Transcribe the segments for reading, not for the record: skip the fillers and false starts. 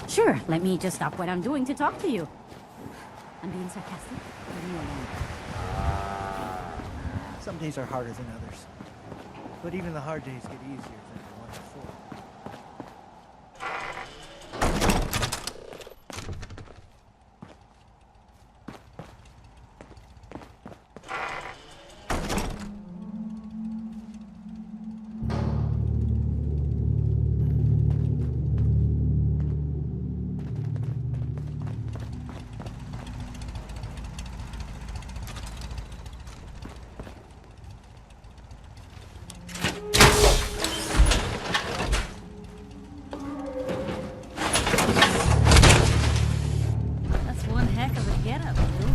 Sure, let me just stop what I'm doing to talk to you. I'm being sarcastic. Leave me alone. Some days are harder than others. But even the hard days get easier than the ones before. That's one heck of a getup, Lou.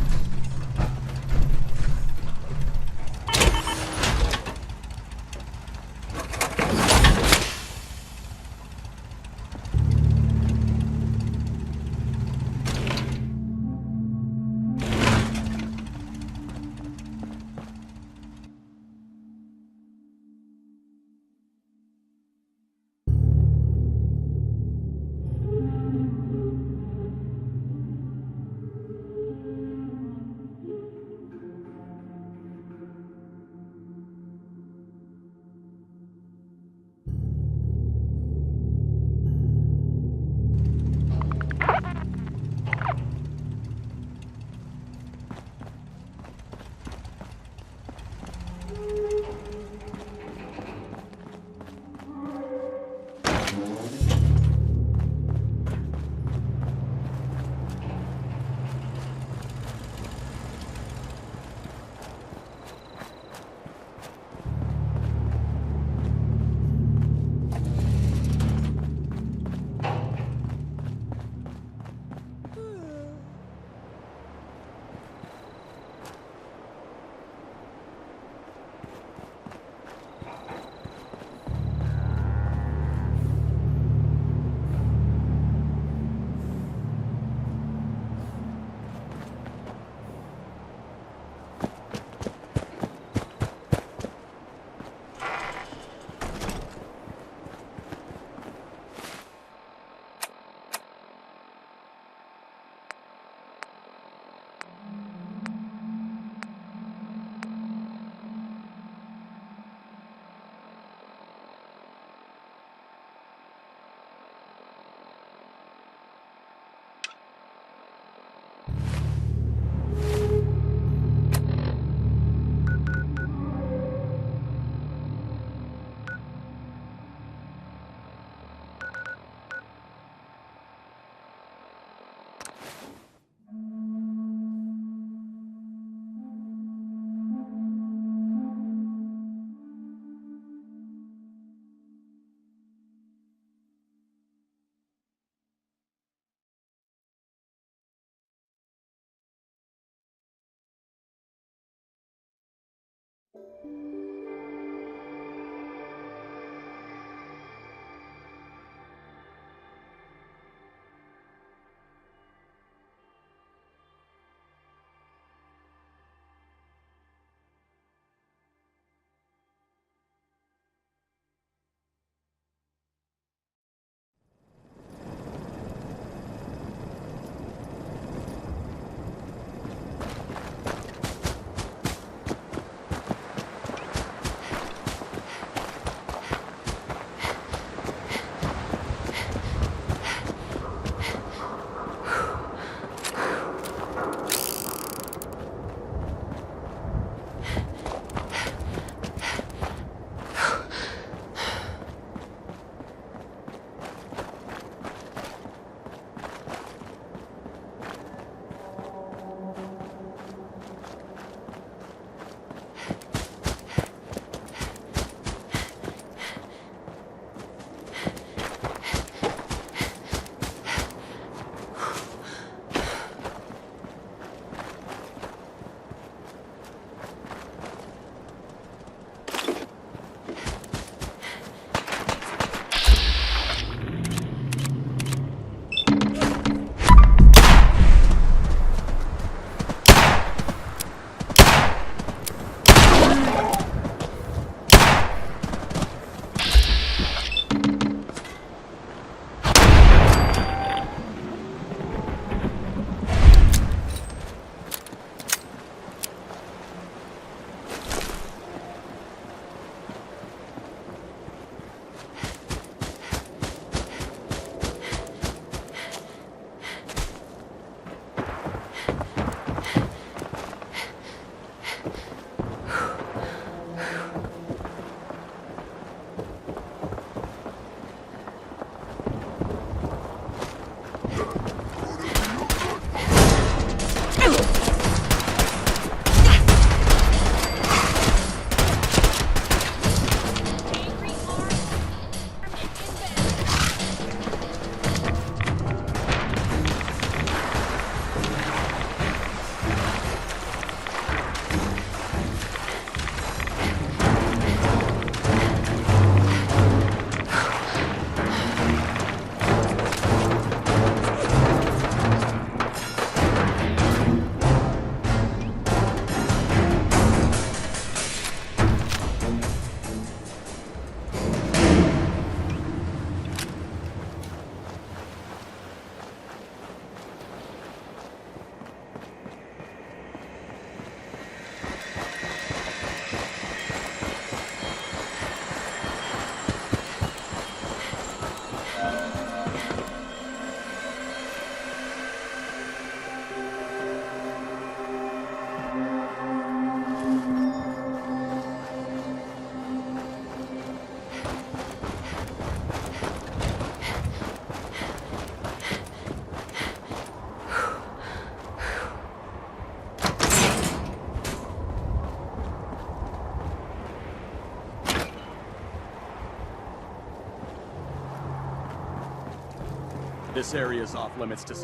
This area is off limits to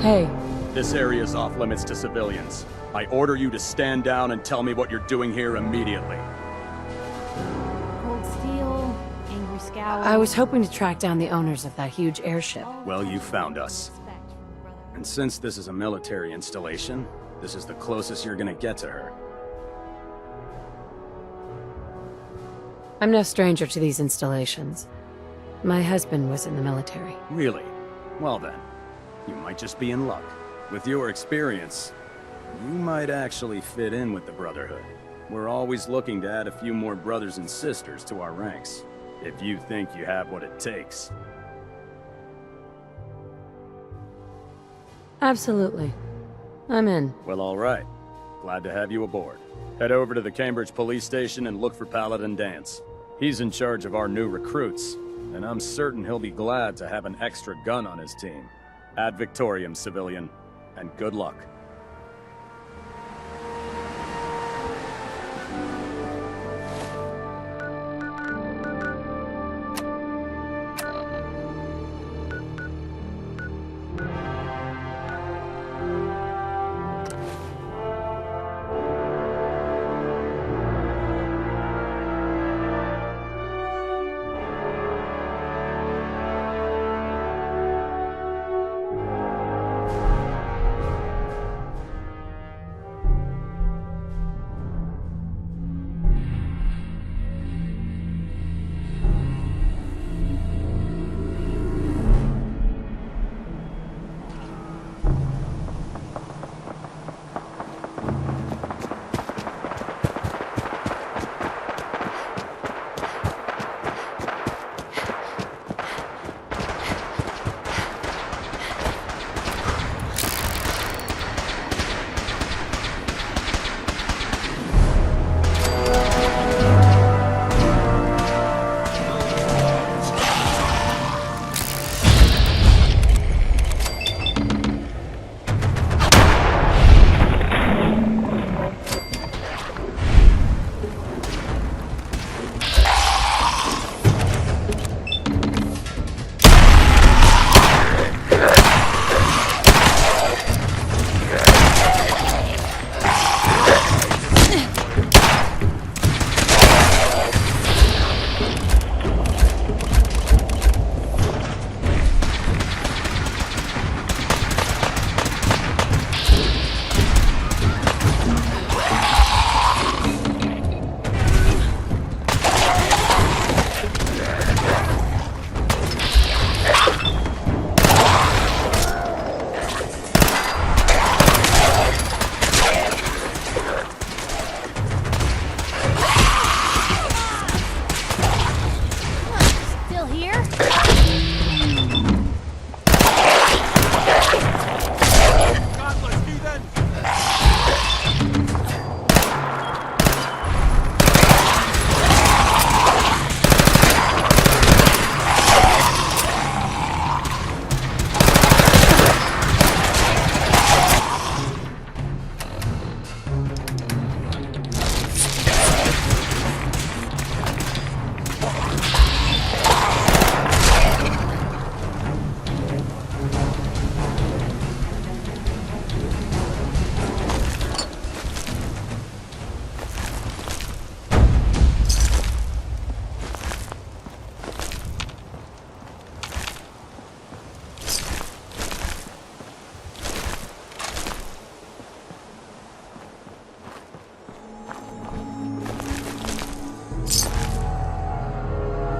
Hey. This area is off limits to civilians. I order you to stand down and tell me what you're doing here immediately. Cold steel, angry scowl. I was hoping to track down the owners of that huge airship. Well, you found us. And since this is a military installation, this is the closest you're gonna get to her. I'm no stranger to these installations. My husband was in the military. Really? Well then, you might just be in luck. With your experience, you might actually fit in with the Brotherhood. We're always looking to add a few more brothers and sisters to our ranks, if you think you have what it takes. Absolutely. I'm in. Well, all right. Glad to have you aboard. Head over to the Cambridge police station and look for Paladin Dance. He's in charge of our new recruits, and I'm certain he'll be glad to have an extra gun on his team. Ad Victoriam, civilian, and good luck.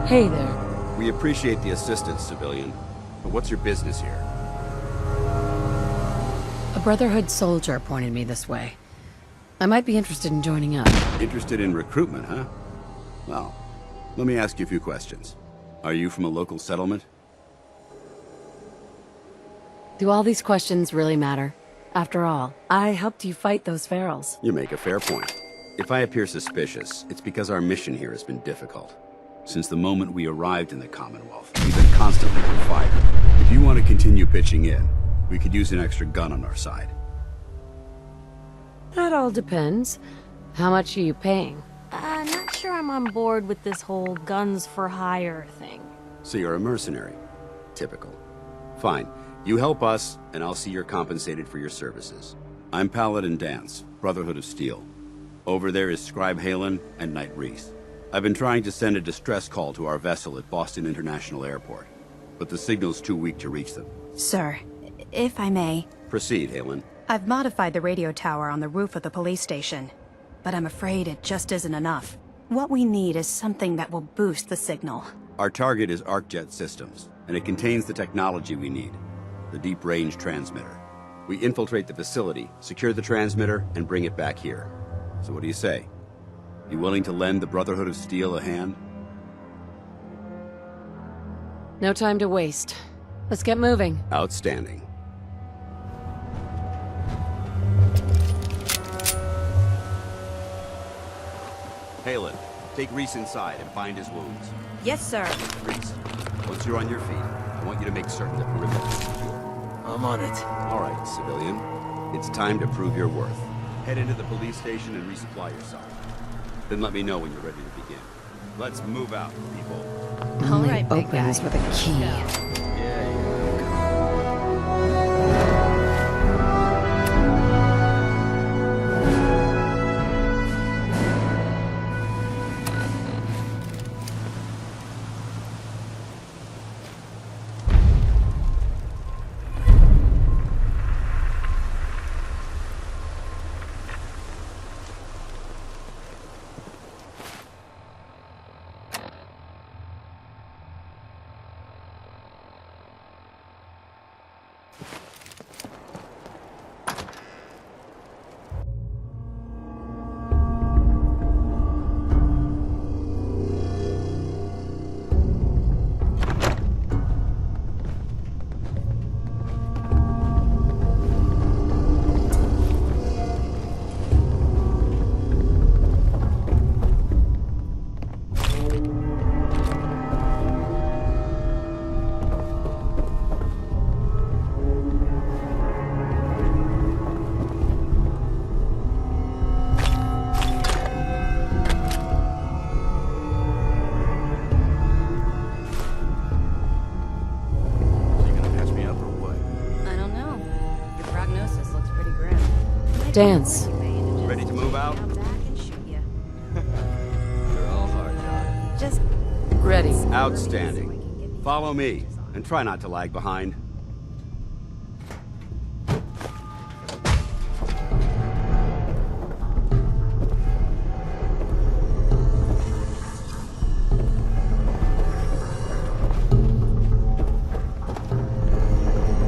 Hey there. We appreciate the assistance, civilian. But what's your business here? A Brotherhood soldier pointed me this way. I might be interested in joining up. Interested in recruitment, huh? Well, let me ask you a few questions. Are you from a local settlement? Do all these questions really matter? After all, I helped you fight those ferals. You make a fair point. If I appear suspicious, it's because our mission here has been difficult. Since the moment we arrived in the Commonwealth, we've been constantly on fire. If you want to continue pitching in, we could use an extra gun on our side. That all depends. How much are you paying? Not sure I'm on board with this whole guns for hire thing. So you're a mercenary. Typical. Fine. You help us, and I'll see you're compensated for your services. I'm Paladin Dance, Brotherhood of Steel. Over there is Scribe Halen and Knight Reese. I've been trying to send a distress call to our vessel at Boston International Airport, but the signal's too weak to reach them. Sir, if I may, Proceed, Halen. I've modified the radio tower on the roof of the police station, but I'm afraid it just isn't enough. What we need is something that will boost the signal. Our target is ArcJet Systems, and it contains the technology we need, the deep-range transmitter. We infiltrate the facility, secure the transmitter, and bring it back here. So what do you say? You willing to lend the Brotherhood of Steel a hand? No time to waste. Let's get moving. Outstanding. Halen, take Reese inside and bind his wounds. Yes, sir. Reese, once you're on your feet, I want you to make certain the perimeter is secure. I'm on it. All right, civilian. It's time to prove your worth. Head into the police station and resupply yourself. Then let me know when you're ready to begin. Let's move out, people. Only right, big opens guy. with a key. Dance. Ready to move out? They're all hard done. Just Ready. Outstanding. Follow me, and try not to lag behind.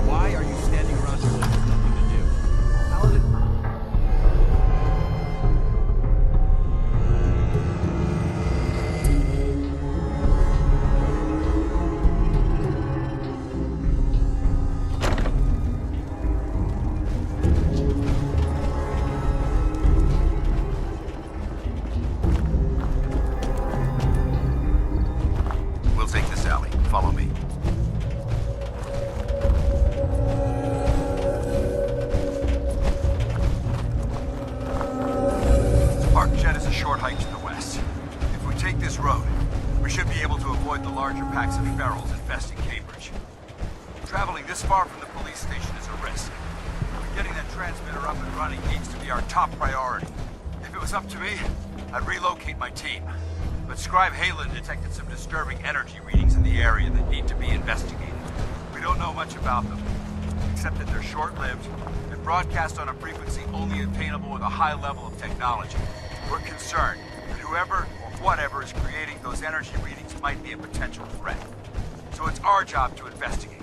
Why are you standing around here like there's nothing to do? We'll take this alley. Follow me. ArcJet is a short hike to the west. If we take this road, we should be able to avoid the larger packs of ferals infesting Cambridge. Traveling this far from the police station is a risk. Getting that transmitter up and running needs to be our top priority. If it was up to me, I'd relocate my team. But Scribe Halen detected some disturbing energy readings in the area that need to be investigated. We don't know much about them, except that they're short-lived and broadcast on a frequency only attainable with a high level of technology. We're concerned that whoever or whatever is creating those energy readings might be a potential threat. So it's our job to investigate.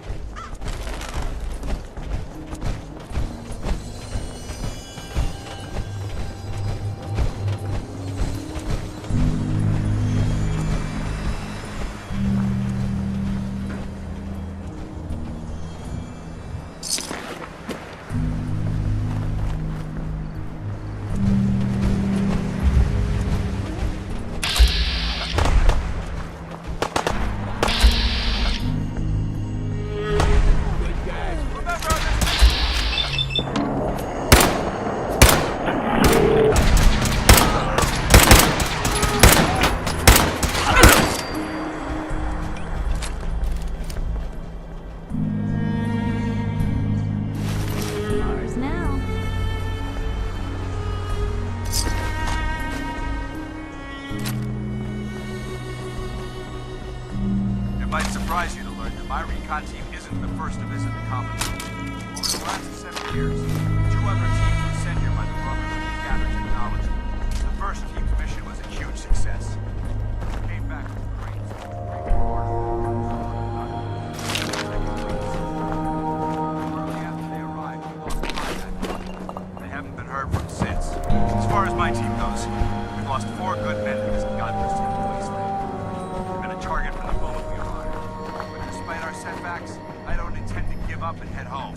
surprise you to learn that my recon team isn't the first to visit the common. Over the last 7 years, 2 other teams were sent here by the Brotherhood to gather technology. The first team's mission was a huge success. It came back with great reward. Shortly after they arrived, we lost contact. They haven't been heard from since. As far as my team goes, we've lost 4 good men in this godforsaken wasteland. We've been a target for the bullet we fired. But despite our setbacks, I don't intend to give up and head home,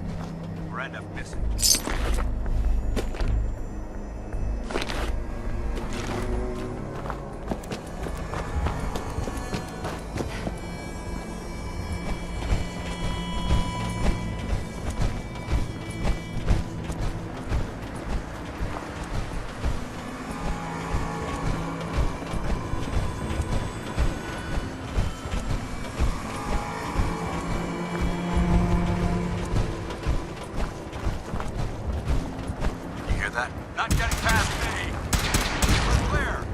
or end up missing. Not getting past me. We're clear.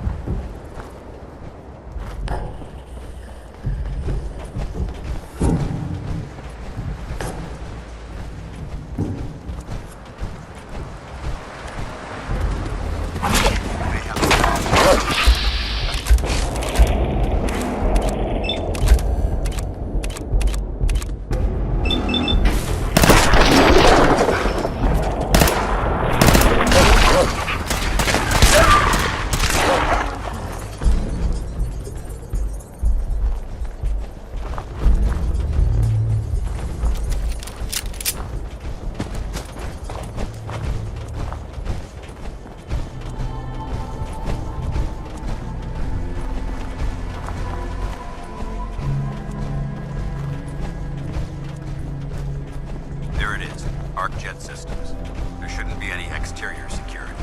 Arc jet systems. There shouldn't be any exterior security,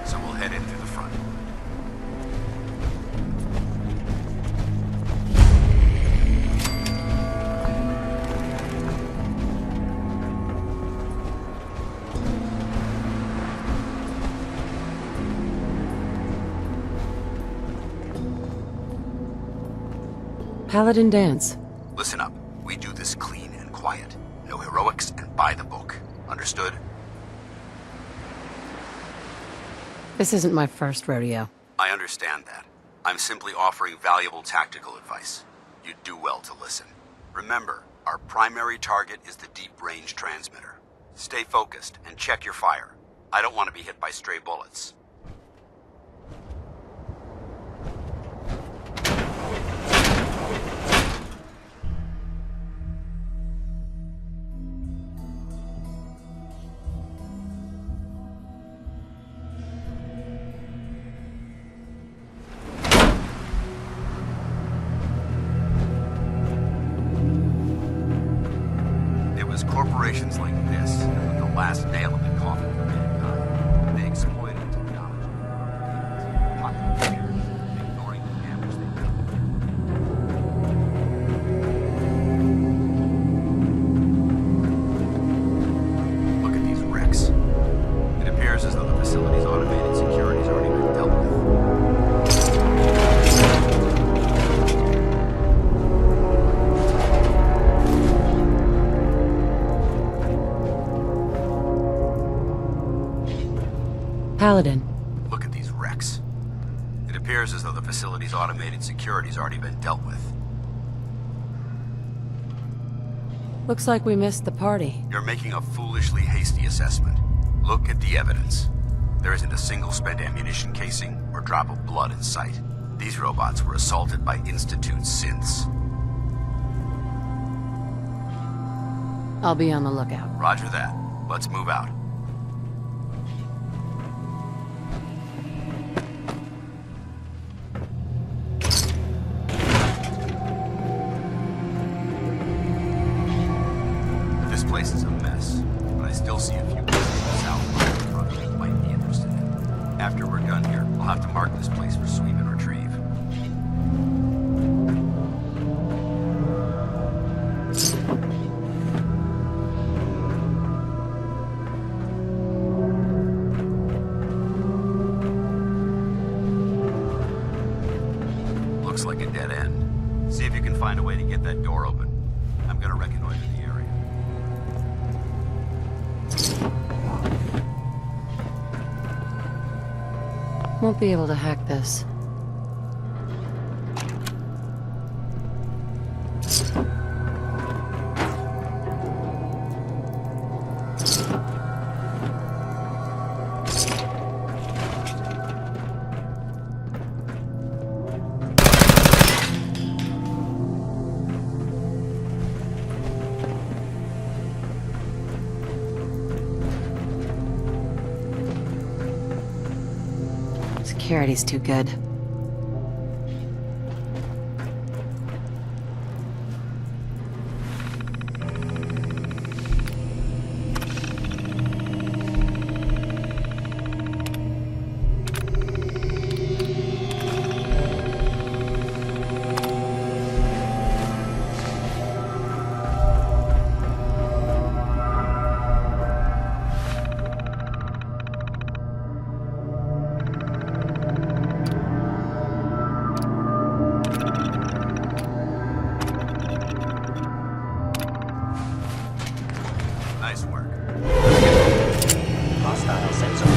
so we'll head in through the front. Paladin dance. Listen up. We do this clean and quiet. No heroics and by the book. Understood? This isn't my first rodeo. I understand that. I'm simply offering valuable tactical advice. You'd do well to listen. Remember, our primary target is the deep-range transmitter. Stay focused and check your fire. I don't want to be hit by stray bullets. Corporations like this that put the last nail in the coffin for mankind. They exploited technology, ignoring the damage they did. Look at these wrecks. It appears as though the facility's automated security's already been dealt with. Paladin. Look at these wrecks. It appears as though the facility's automated security's already been dealt with. Looks like we missed the party. You're making a foolishly hasty assessment. Look at the evidence. There isn't a single spent ammunition casing or drop of blood in sight. These robots were assaulted by Institute synths. I'll be on the lookout. Roger that. Let's move out. This place is a mess, but I still see a few places in the south the Brotherhood might be interested in. After we're done here, we'll have to mark this place for sweep and retrieve. Looks like a dead end. See if you can find a way to get that door open. gonna reconnoiter the area. Won't be able to hack this. Security's too good. Nice work. Hostile sensor.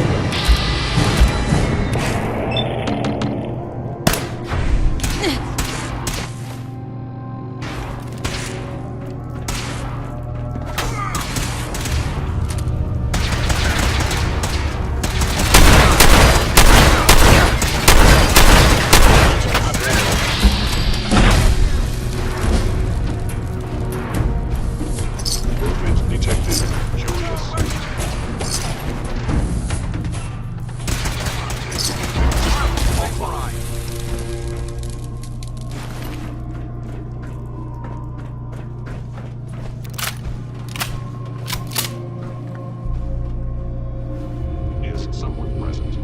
Is someone present?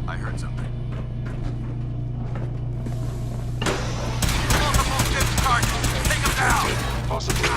I heard something. Multiple fifth targets. Take them down. Possibly.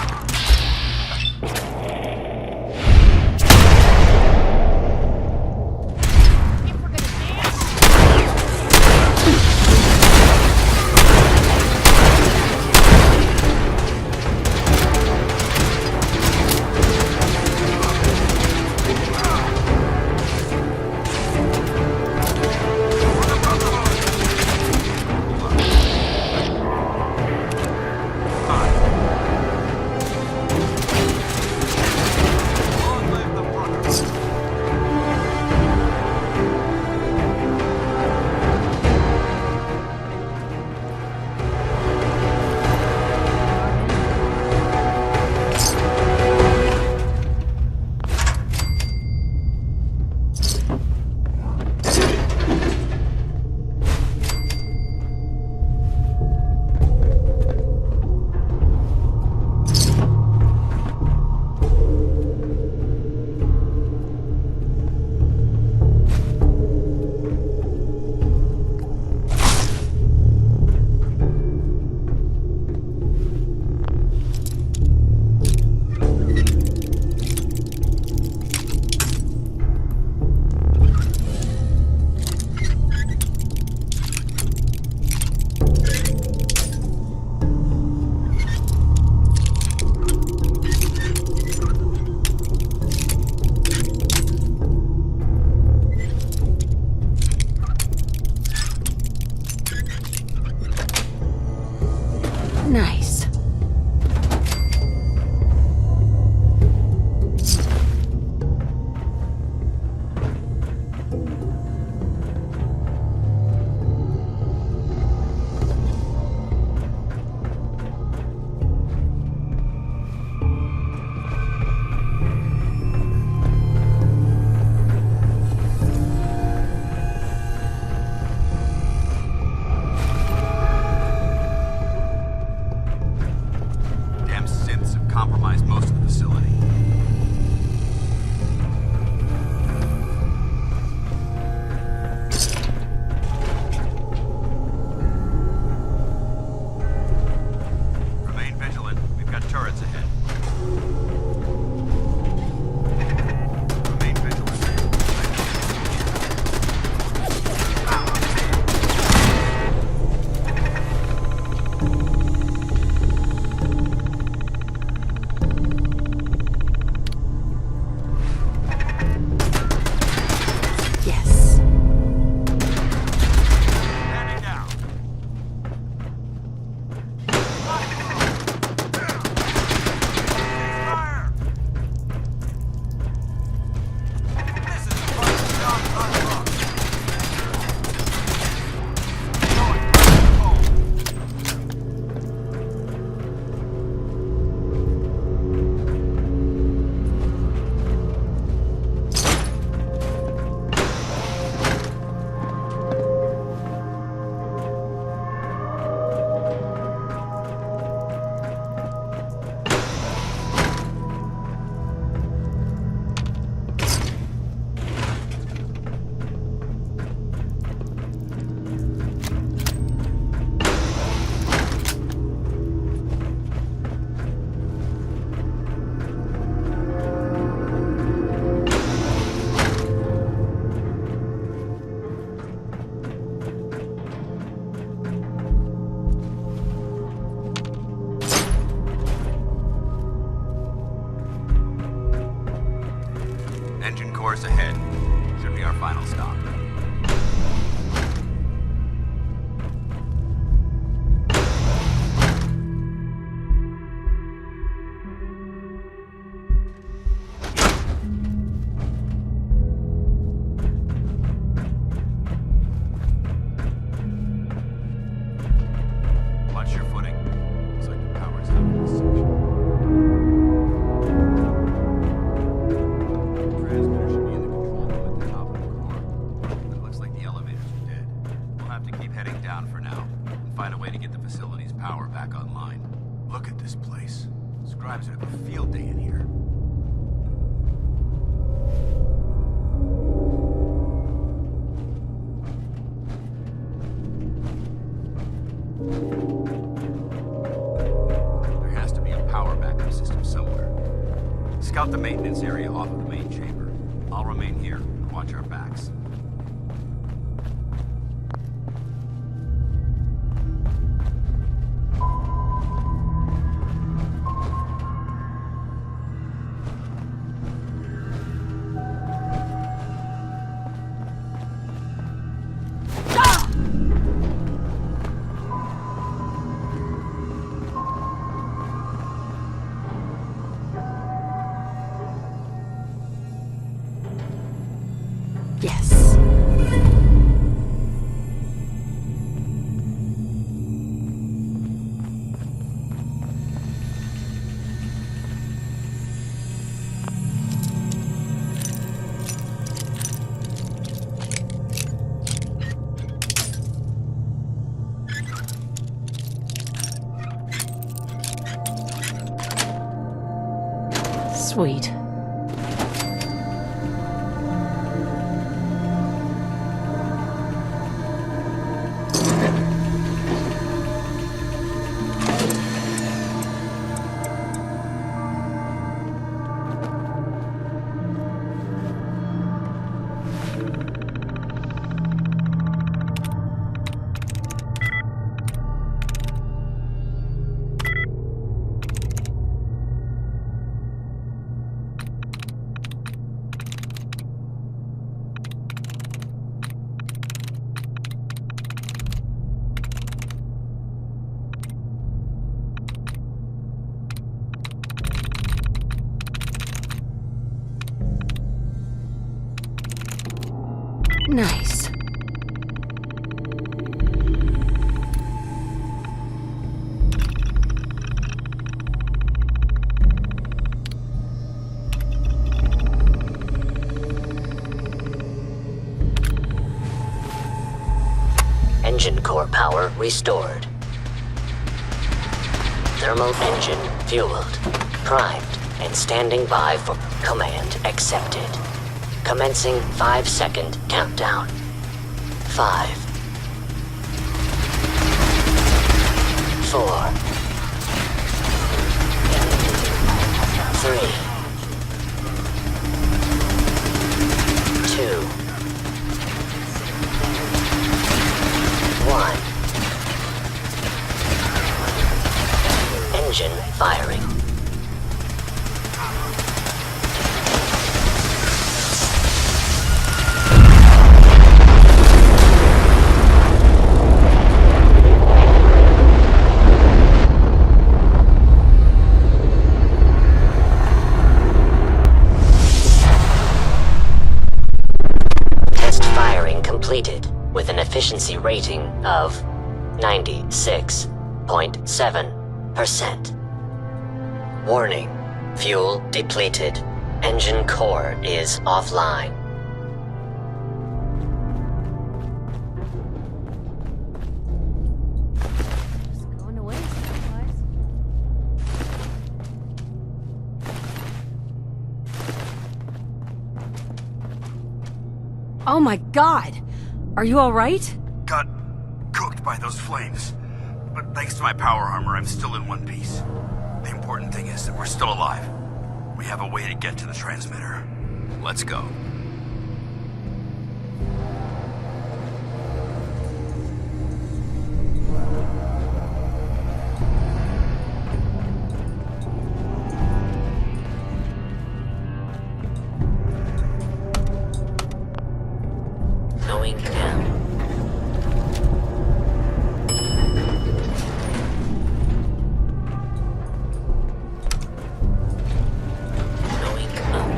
Yes. Standing down. Fire! This is the first job unlocked. Engine course ahead. Should be our final stop. Watch your footing. Looks like the power's out in this section. Transmitter should be in the control room at the top of the core. But it looks like the elevators are dead. We'll have to keep heading down for now and find a way to get the facility's power back online. Look at this place. Scribes would have a field day in here. There has to be a power backup system somewhere. Scout the maintenance area off of the main chamber. I'll remain here and watch our backs. Yes. Sweet. Nice. Engine core power restored. Thermal engine fueled, primed, and standing by for command accepted. Commencing 5-second countdown. 5, 4, 3, 2, 1. Engine firing. depleted with an efficiency rating of 96.7%. Warning, fuel depleted. Engine core is offline. Just going to waste, otherwise. Oh my god! Are you alright? Got cooked by those flames. But thanks to my power armor, I'm still in one piece. The important thing is that we're still alive. We have a way to get to the transmitter. Let's go. Going down. Going up.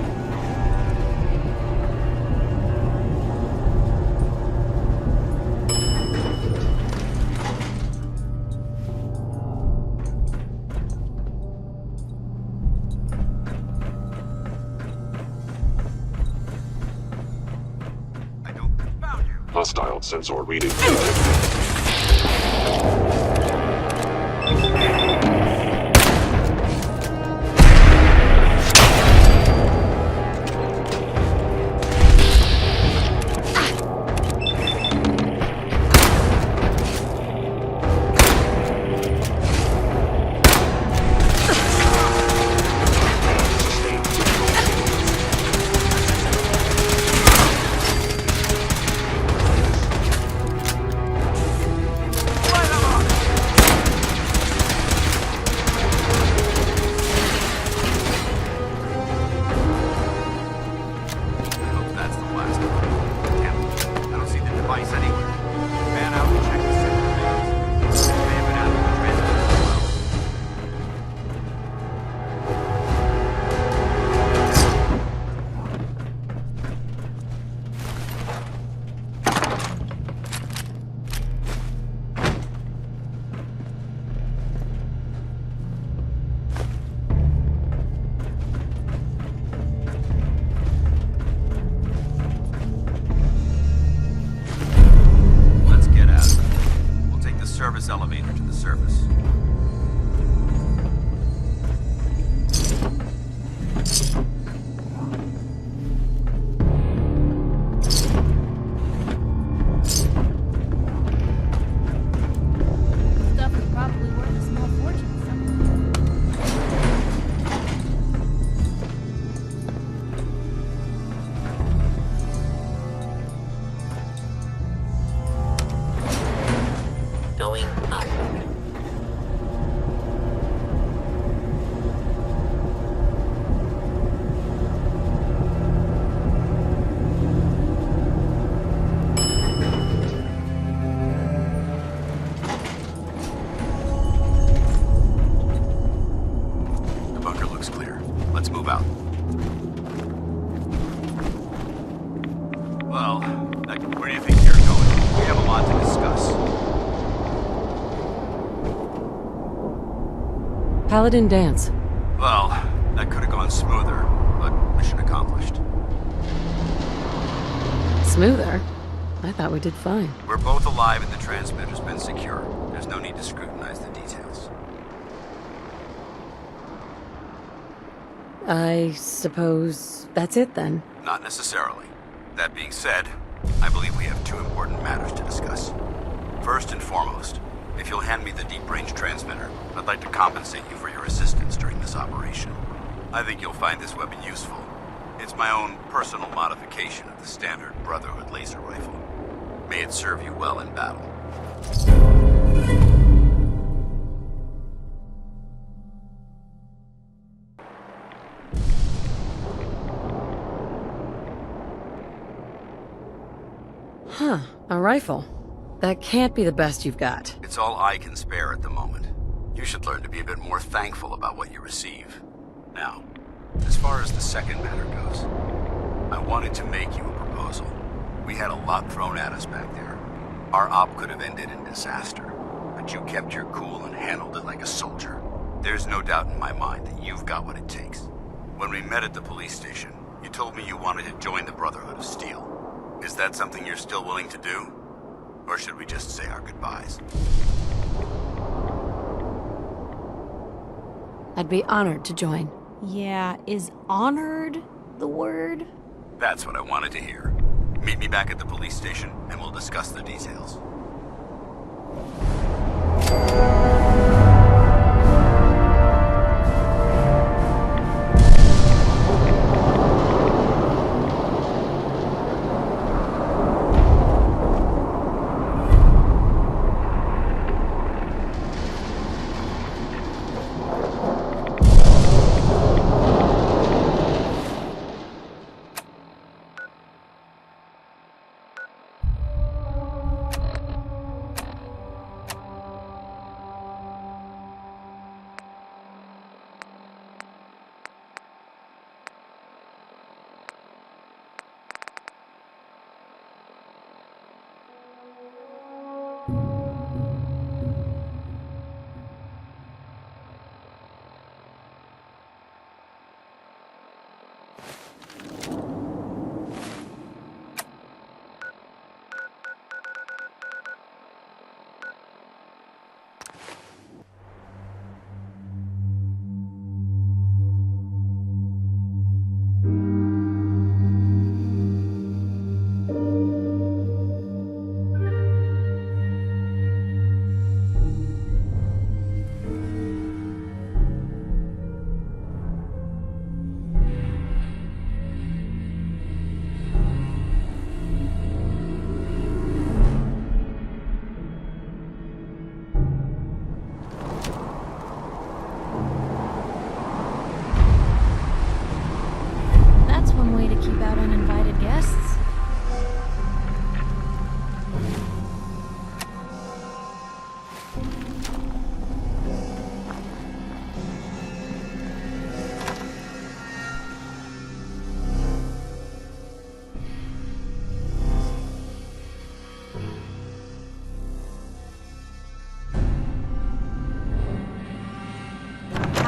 I don't found you. Hostile sensor reading. I hope that's the last of them. Damn, I don't see the device anywhere. Man out and check the center phase. May have been out of the transmitter as well. Let's get out of here. We'll take the service elevator to the surface. Stuff is probably worth a small fortune somewhere. Going up. The bunker looks clear. Let's move out. Well, where do you think you're going? We have a lot to discuss. Paladin dance. Well, that could have gone smoother, but mission accomplished. Smoother? I thought we did fine. We're both alive and the transmitter's been secure. There's no need to scrutinize the details. I suppose that's it then. Not necessarily. That being said, I believe we have two important matters to discuss. First and foremost, if you'll hand me the deep-range transmitter, I'd like to compensate you for your assistance during this operation. I think you'll find this weapon useful. It's my own personal modification of the standard Brotherhood laser rifle. May it serve you well in battle. Huh, a rifle. That can't be the best you've got. It's all I can spare at the moment. You should learn to be a bit more thankful about what you receive. Now, as far as the second matter goes, I wanted to make you a proposal. We had a lot thrown at us back there. Our op could have ended in disaster, but you kept your cool and handled it like a soldier. There's no doubt in my mind that you've got what it takes. When we met at the police station, you told me you wanted to join the Brotherhood of Steel. Is that something you're still willing to do? Or should we just say our goodbyes? I'd be honored to join. Yeah, is honored the word? That's what I wanted to hear. Meet me back at the police station, and we'll discuss the details.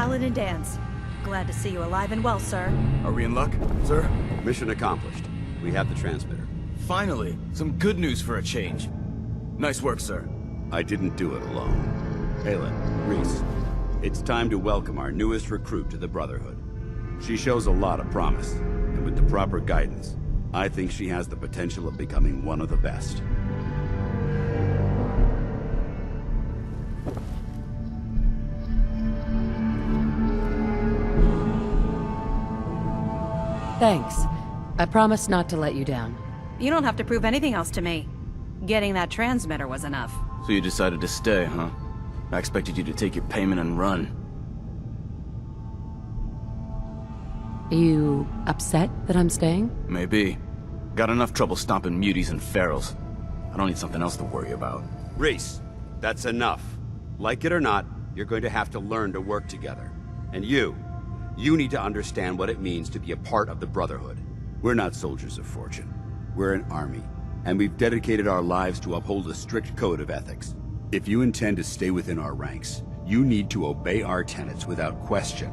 Paladin Dance. Glad to see you alive and well, sir. Are we in luck, sir? Mission accomplished. We have the transmitter. Finally, some good news for a change. Nice work, sir. I didn't do it alone. Halen, Reese, it's time to welcome our newest recruit to the Brotherhood. She shows a lot of promise, and with the proper guidance, I think she has the potential of becoming one of the best. Thanks. I promise not to let you down. You don't have to prove anything else to me. Getting that transmitter was enough. So you decided to stay, huh? I expected you to take your payment and run. You upset that I'm staying? Maybe. Got enough trouble stomping muties and ferals. I don't need something else to worry about. Reese, that's enough. Like it or not, you're going to have to learn to work together. And you need to understand what it means to be a part of the Brotherhood. We're not soldiers of fortune. We're an army, and we've dedicated our lives to uphold a strict code of ethics. If you intend to stay within our ranks, you need to obey our tenets without question.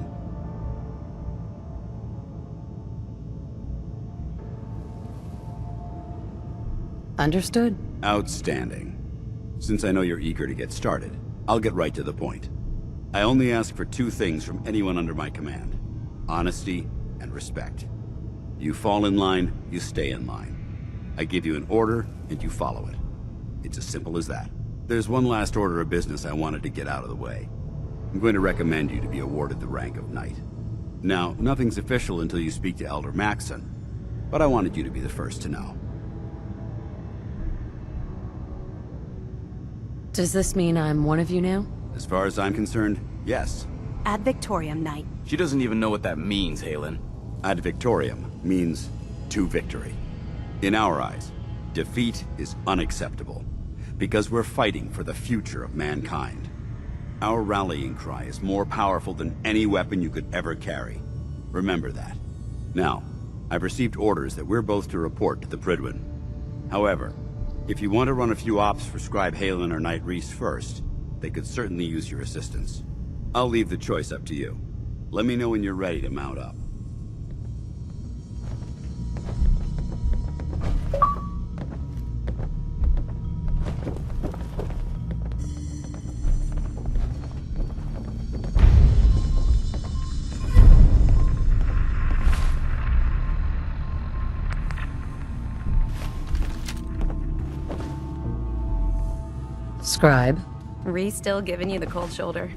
Understood. Outstanding. Since I know you're eager to get started, I'll get right to the point. I only ask for two things from anyone under my command: honesty and respect. You fall in line, you stay in line. I give you an order, and you follow it. It's as simple as that. There's one last order of business I wanted to get out of the way. I'm going to recommend you to be awarded the rank of Knight. Now, nothing's official until you speak to Elder Maxson, but I wanted you to be the first to know. Does this mean I'm one of you now? As far as I'm concerned, yes. Ad Victoriam, Knight. She doesn't even know what that means, Halen. Ad Victoriam means to victory. In our eyes, defeat is unacceptable, because we're fighting for the future of mankind. Our rallying cry is more powerful than any weapon you could ever carry. Remember that. Now, I've received orders that we're both to report to the Prydwen. However, if you want to run a few ops for Scribe Halen or Knight Reese first, they could certainly use your assistance. I'll leave the choice up to you. Let me know when you're ready to mount up. Scribe. Reese still giving you the cold shoulder?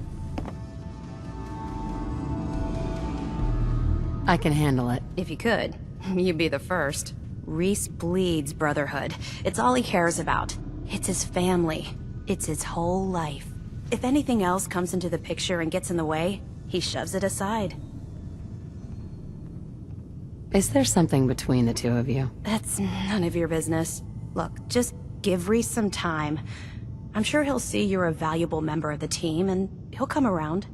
I can handle it. If you could, you'd be the first. Reese bleeds brotherhood. It's all he cares about. It's his family. It's his whole life. If anything else comes into the picture and gets in the way, he shoves it aside. Is there something between the two of you? That's none of your business. Look, just give Reese some time. I'm sure he'll see you're a valuable member of the team, and he'll come around.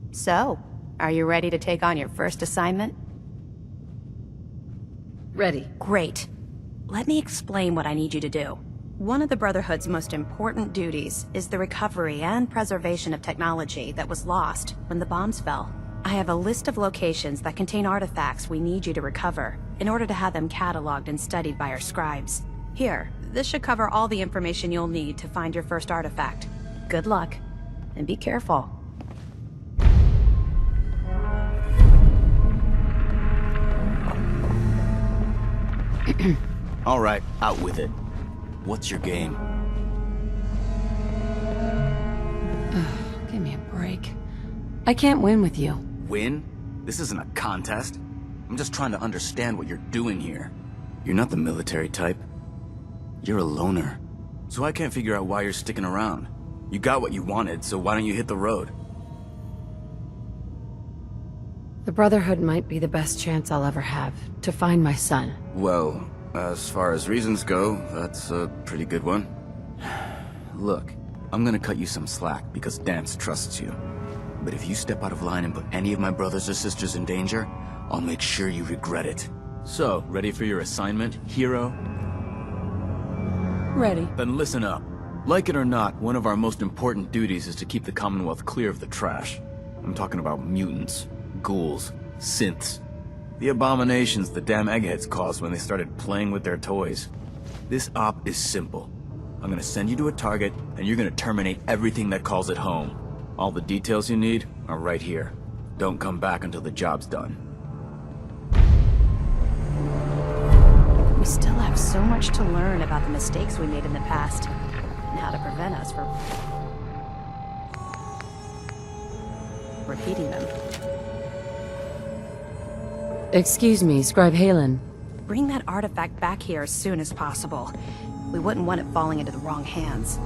So, are you ready to take on your first assignment? Ready. Great. Let me explain what I need you to do. One of the Brotherhood's most important duties is the recovery and preservation of technology that was lost when the bombs fell. I have a list of locations that contain artifacts we need you to recover in order to have them cataloged and studied by our scribes. Here, this should cover all the information you'll need to find your first artifact. Good luck, and be careful. All right, out with it. What's your game? Give me a break. I can't win with you. Win? This isn't a contest. I'm just trying to understand what you're doing here. You're not the military type. You're a loner. So I can't figure out why you're sticking around. You got what you wanted, so why don't you hit the road? The Brotherhood might be the best chance I'll ever have to find my son. Well, as far as reasons go, that's a pretty good one. Look, I'm gonna cut you some slack because Dance trusts you. But if you step out of line and put any of my brothers or sisters in danger, I'll make sure you regret it. So, ready for your assignment, hero? Ready. Then listen up. Like it or not, one of our most important duties is to keep the Commonwealth clear of the trash. I'm talking about mutants, ghouls, synths. The abominations the damn eggheads caused when they started playing with their toys. This op is simple. I'm gonna send you to a target, and you're gonna terminate everything that calls it home. All the details you need are right here. Don't come back until the job's done. We still have so much to learn about the mistakes we made in the past, and how to prevent us from repeating them. Excuse me, Scribe Halen. Bring that artifact back here as soon as possible. We wouldn't want it falling into the wrong hands.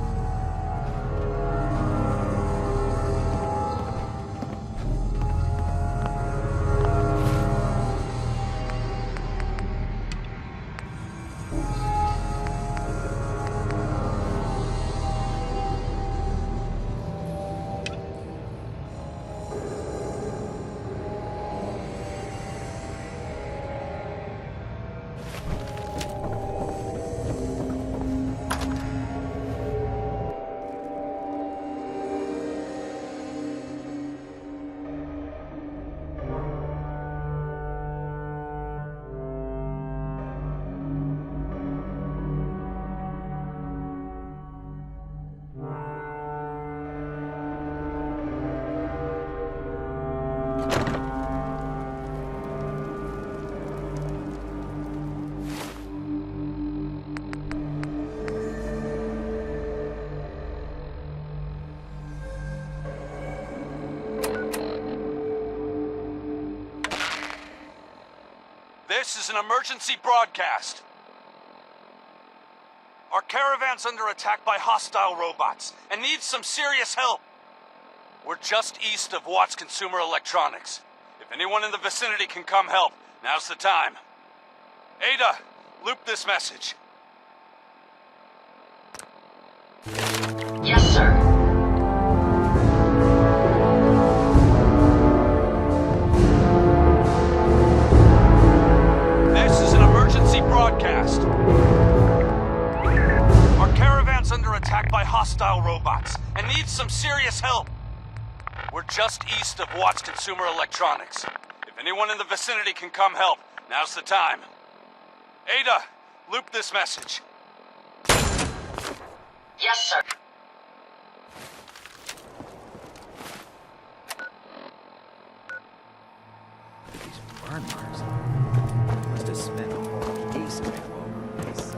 This is an emergency broadcast. Our caravan's under attack by hostile robots and needs some serious help. We're just east of Watts Consumer Electronics. If anyone in the vicinity can come help, now's the time. Ada, loop this message. Yes, sir. This is an emergency broadcast. attacked by hostile robots and need some serious help. We're just east of Watts Consumer Electronics. If anyone in the vicinity can come help, now's the time. Ada, loop this message. Yes, sir. These burn marks. Must have spent a whole case of ammo over this.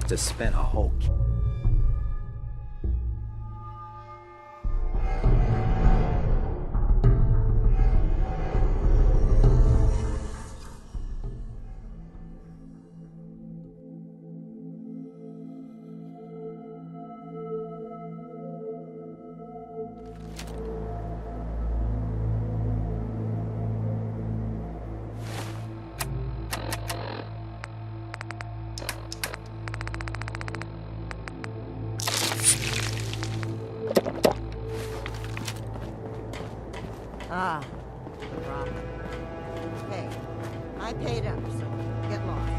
Just spent a whole... Ah, the problem. Hey, I paid up, so get lost.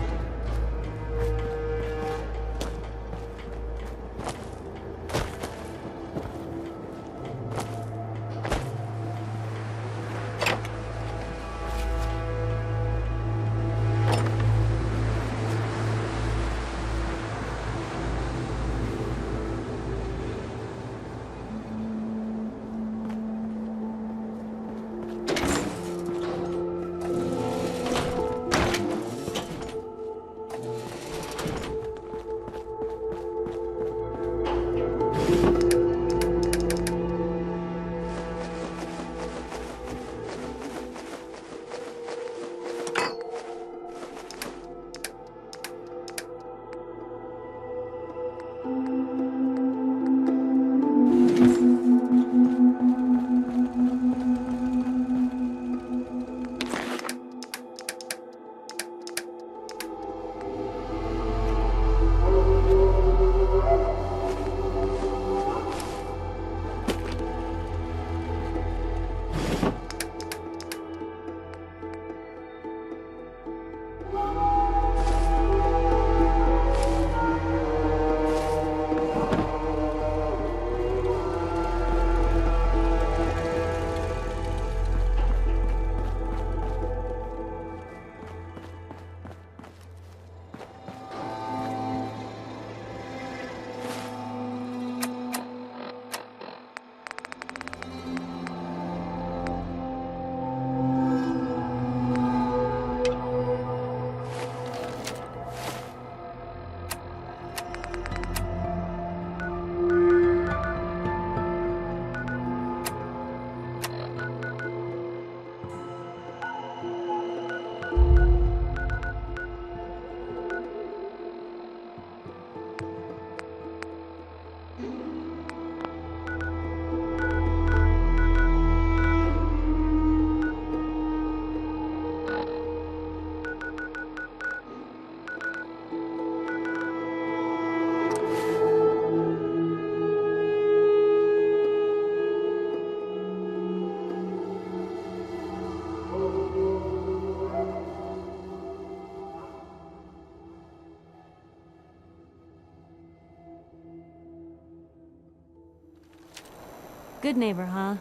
Good neighbor, huh?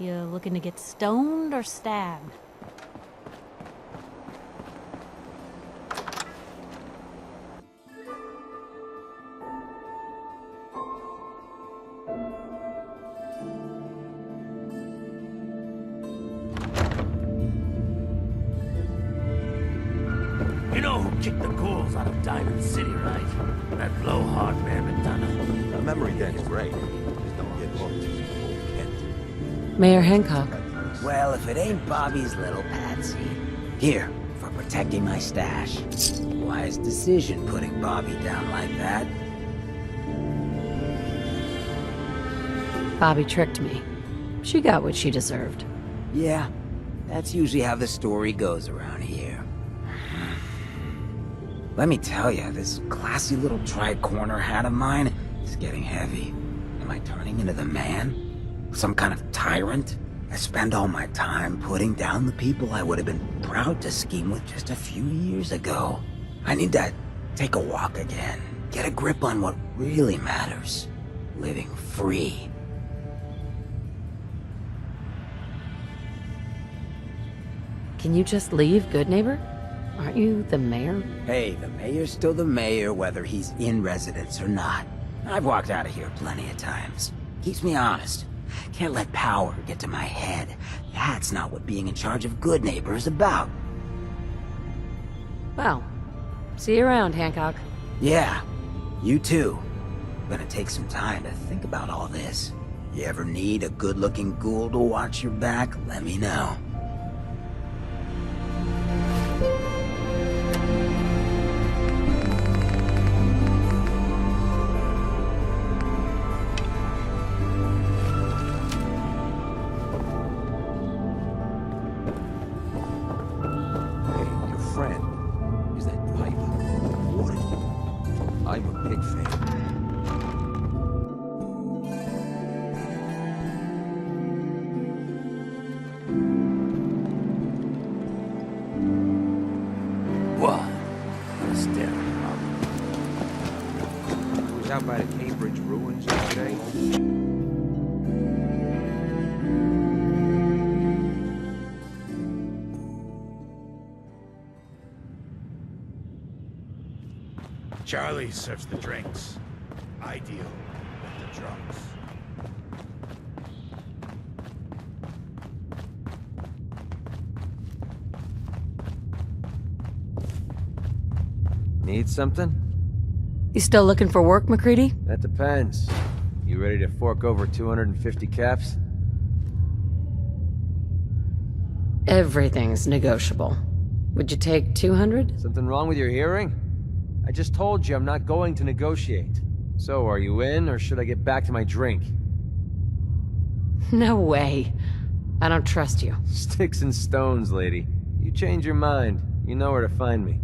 You looking to get stoned or stabbed? You know who kicked the ghouls out of Diamond City, right? That blowhard Mayor McDonough. Our memory then is great. Just don't get hooked. Old Kent. Mayor Hancock. Well, if it ain't Bobby's little patsy. Here, for protecting my stash. Wise decision putting Bobby down like that. Bobby tricked me. She got what she deserved. Yeah, that's usually how the story goes around here. Let me tell you, this classy little tri-corner hat of mine is getting heavy. Am I turning into the man? Some kind of tyrant? I spend all my time putting down the people I would have been proud to scheme with just a few years ago. I need to take a walk again. Get a grip on what really matters. Living free. Can you just leave, good neighbor? Aren't you the mayor? Hey, the mayor's still the mayor whether he's in residence or not. I've walked out of here plenty of times. Keeps me honest. Can't let power get to my head. That's not what being in charge of Good Neighbor is about. Well, see you around, Hancock. Yeah, you too. Gonna take some time to think about all this. You ever need a good-looking ghoul to watch your back, let me know. I'm a big fan. What a staring He was out by the Cambridge ruins yesterday. Charlie serves the drinks. I deal with the drunks. Need something? You still looking for work, McCready? That depends. You ready to fork over 250 caps? Everything's negotiable. Would you take 200? Something wrong with your hearing? I just told you I'm not going to negotiate. So, are you in, or should I get back to my drink? No way. I don't trust you. Sticks and stones, lady. You change your mind, you know where to find me.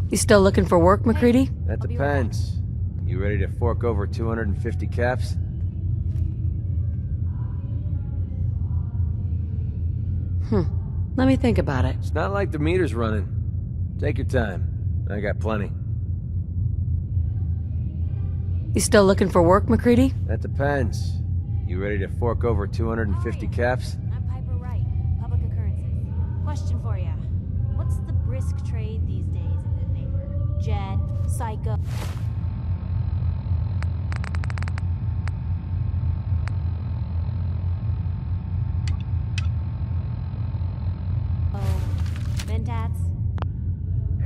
You still looking for work, McCready? That depends. You ready to fork over 250 caps? Let me think about it. It's not like the meter's running. Take your time. I got plenty. You still looking for work, McCready? That depends. You ready to fork over 250 caps? I'm Piper Wright, Public Occurrences. Question for ya. What's the brisk trade these days in Good Neighbor? Jet, Psycho... Mentats?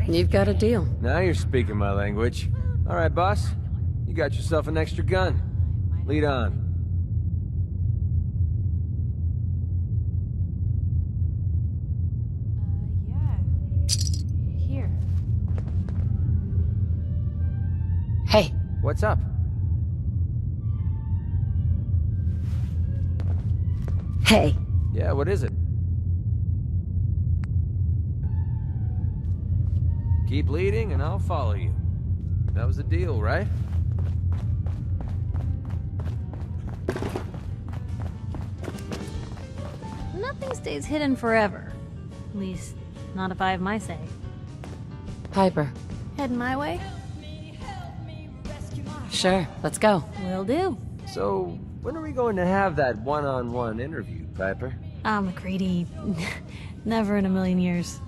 You've got a deal. Now you're speaking my language. All right, boss. You got yourself an extra gun. Lead on. Yeah. Here. Hey. What's up? Hey. Yeah, what is it? Keep leading and I'll follow you. That was the deal, right? Nothing stays hidden forever. At least, not if I have my say. Piper. Heading my way? Sure, let's go. Will do. So, when are we going to have that one-on-one interview, Piper? McCready. Never in a million years.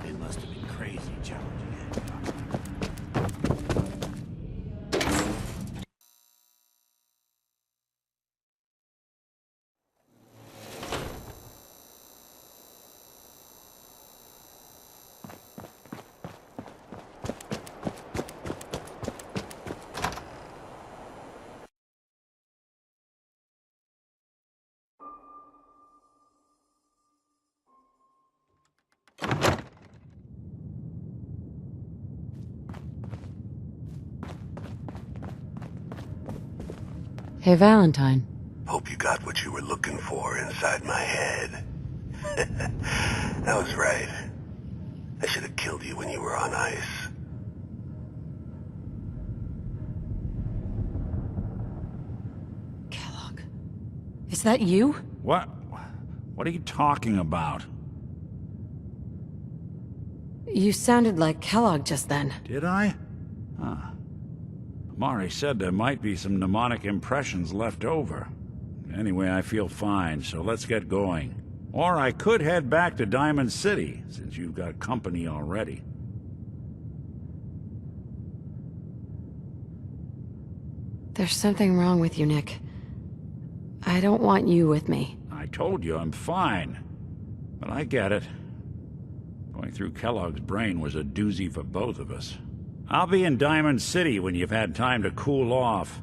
It must have been crazy challenging Hancock. Hey, Valentine. Hope you got what you were looking for inside my head. I was right. I should have killed you when you were on ice. Kellogg. Is that you? What? What are you talking about? You sounded like Kellogg just then. Did I? Huh. Mari said there might be some mnemonic impressions left over. Anyway, I feel fine, so let's get going. Or I could head back to Diamond City, since you've got company already. There's something wrong with you, Nick. I don't want you with me. I told you I'm fine. But I get it. Going through Kellogg's brain was a doozy for both of us. I'll be in Diamond City when you've had time to cool off.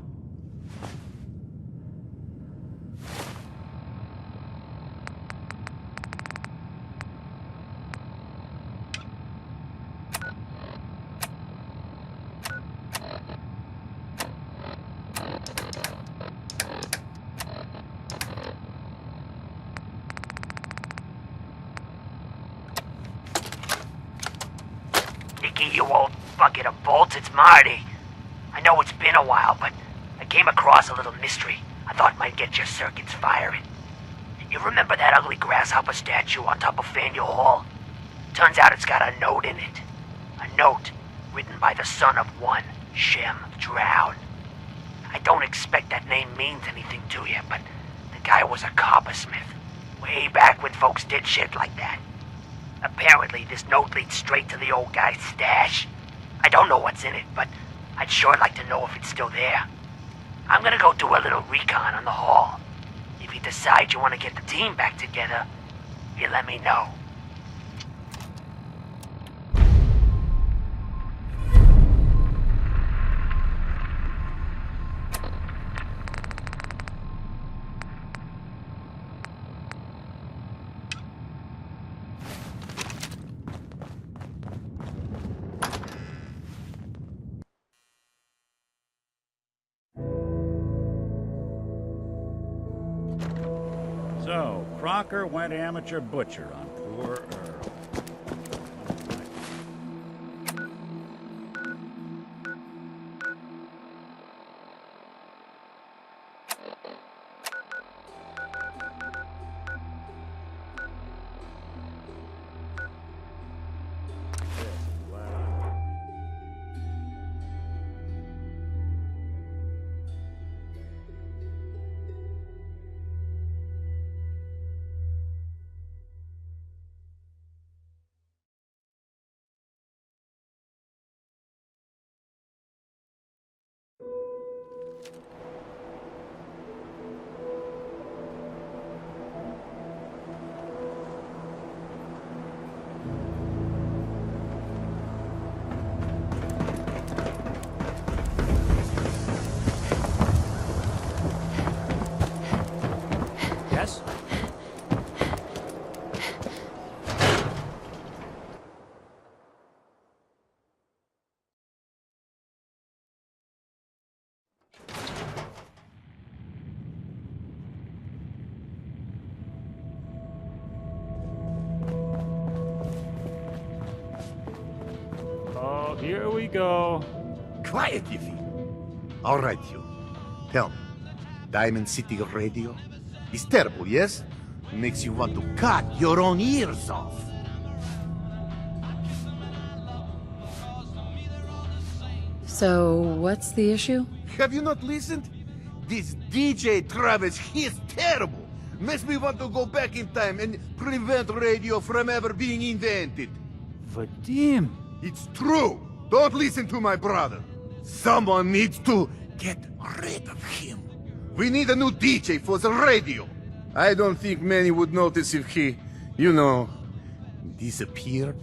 Nicky, you old bucket of bolts, it's Marty. I know it's been a while, but I came across a little mystery I thought might get your circuits firing. You remember that ugly grasshopper statue on top of Faneuil Hall? Turns out it's got a note in it. A note written by the son of one Shem Drown. I don't expect that name means anything to you, but the guy was a coppersmith. Way back when folks did shit like that. Apparently, this note leads straight to the old guy's stash. I don't know what's in it, but I'd sure like to know if it's still there. I'm gonna go do a little recon on the hall. If you decide you want to get the team back together, you let me know. So, Crocker went amateur butcher on poor Earl. Oh, here we go. Quiet, Yiffy. All right, you. Tell me, Diamond City Radio is terrible, yes? Makes you want to cut your own ears off. So, what's the issue? Have you not listened? This DJ Travis, he's terrible. Makes me want to go back in time and prevent radio from ever being invented. Vadim! It's true. Don't listen to my brother. Someone needs to get rid of him. We need a new DJ for the radio. I don't think many would notice if he, you know, disappeared.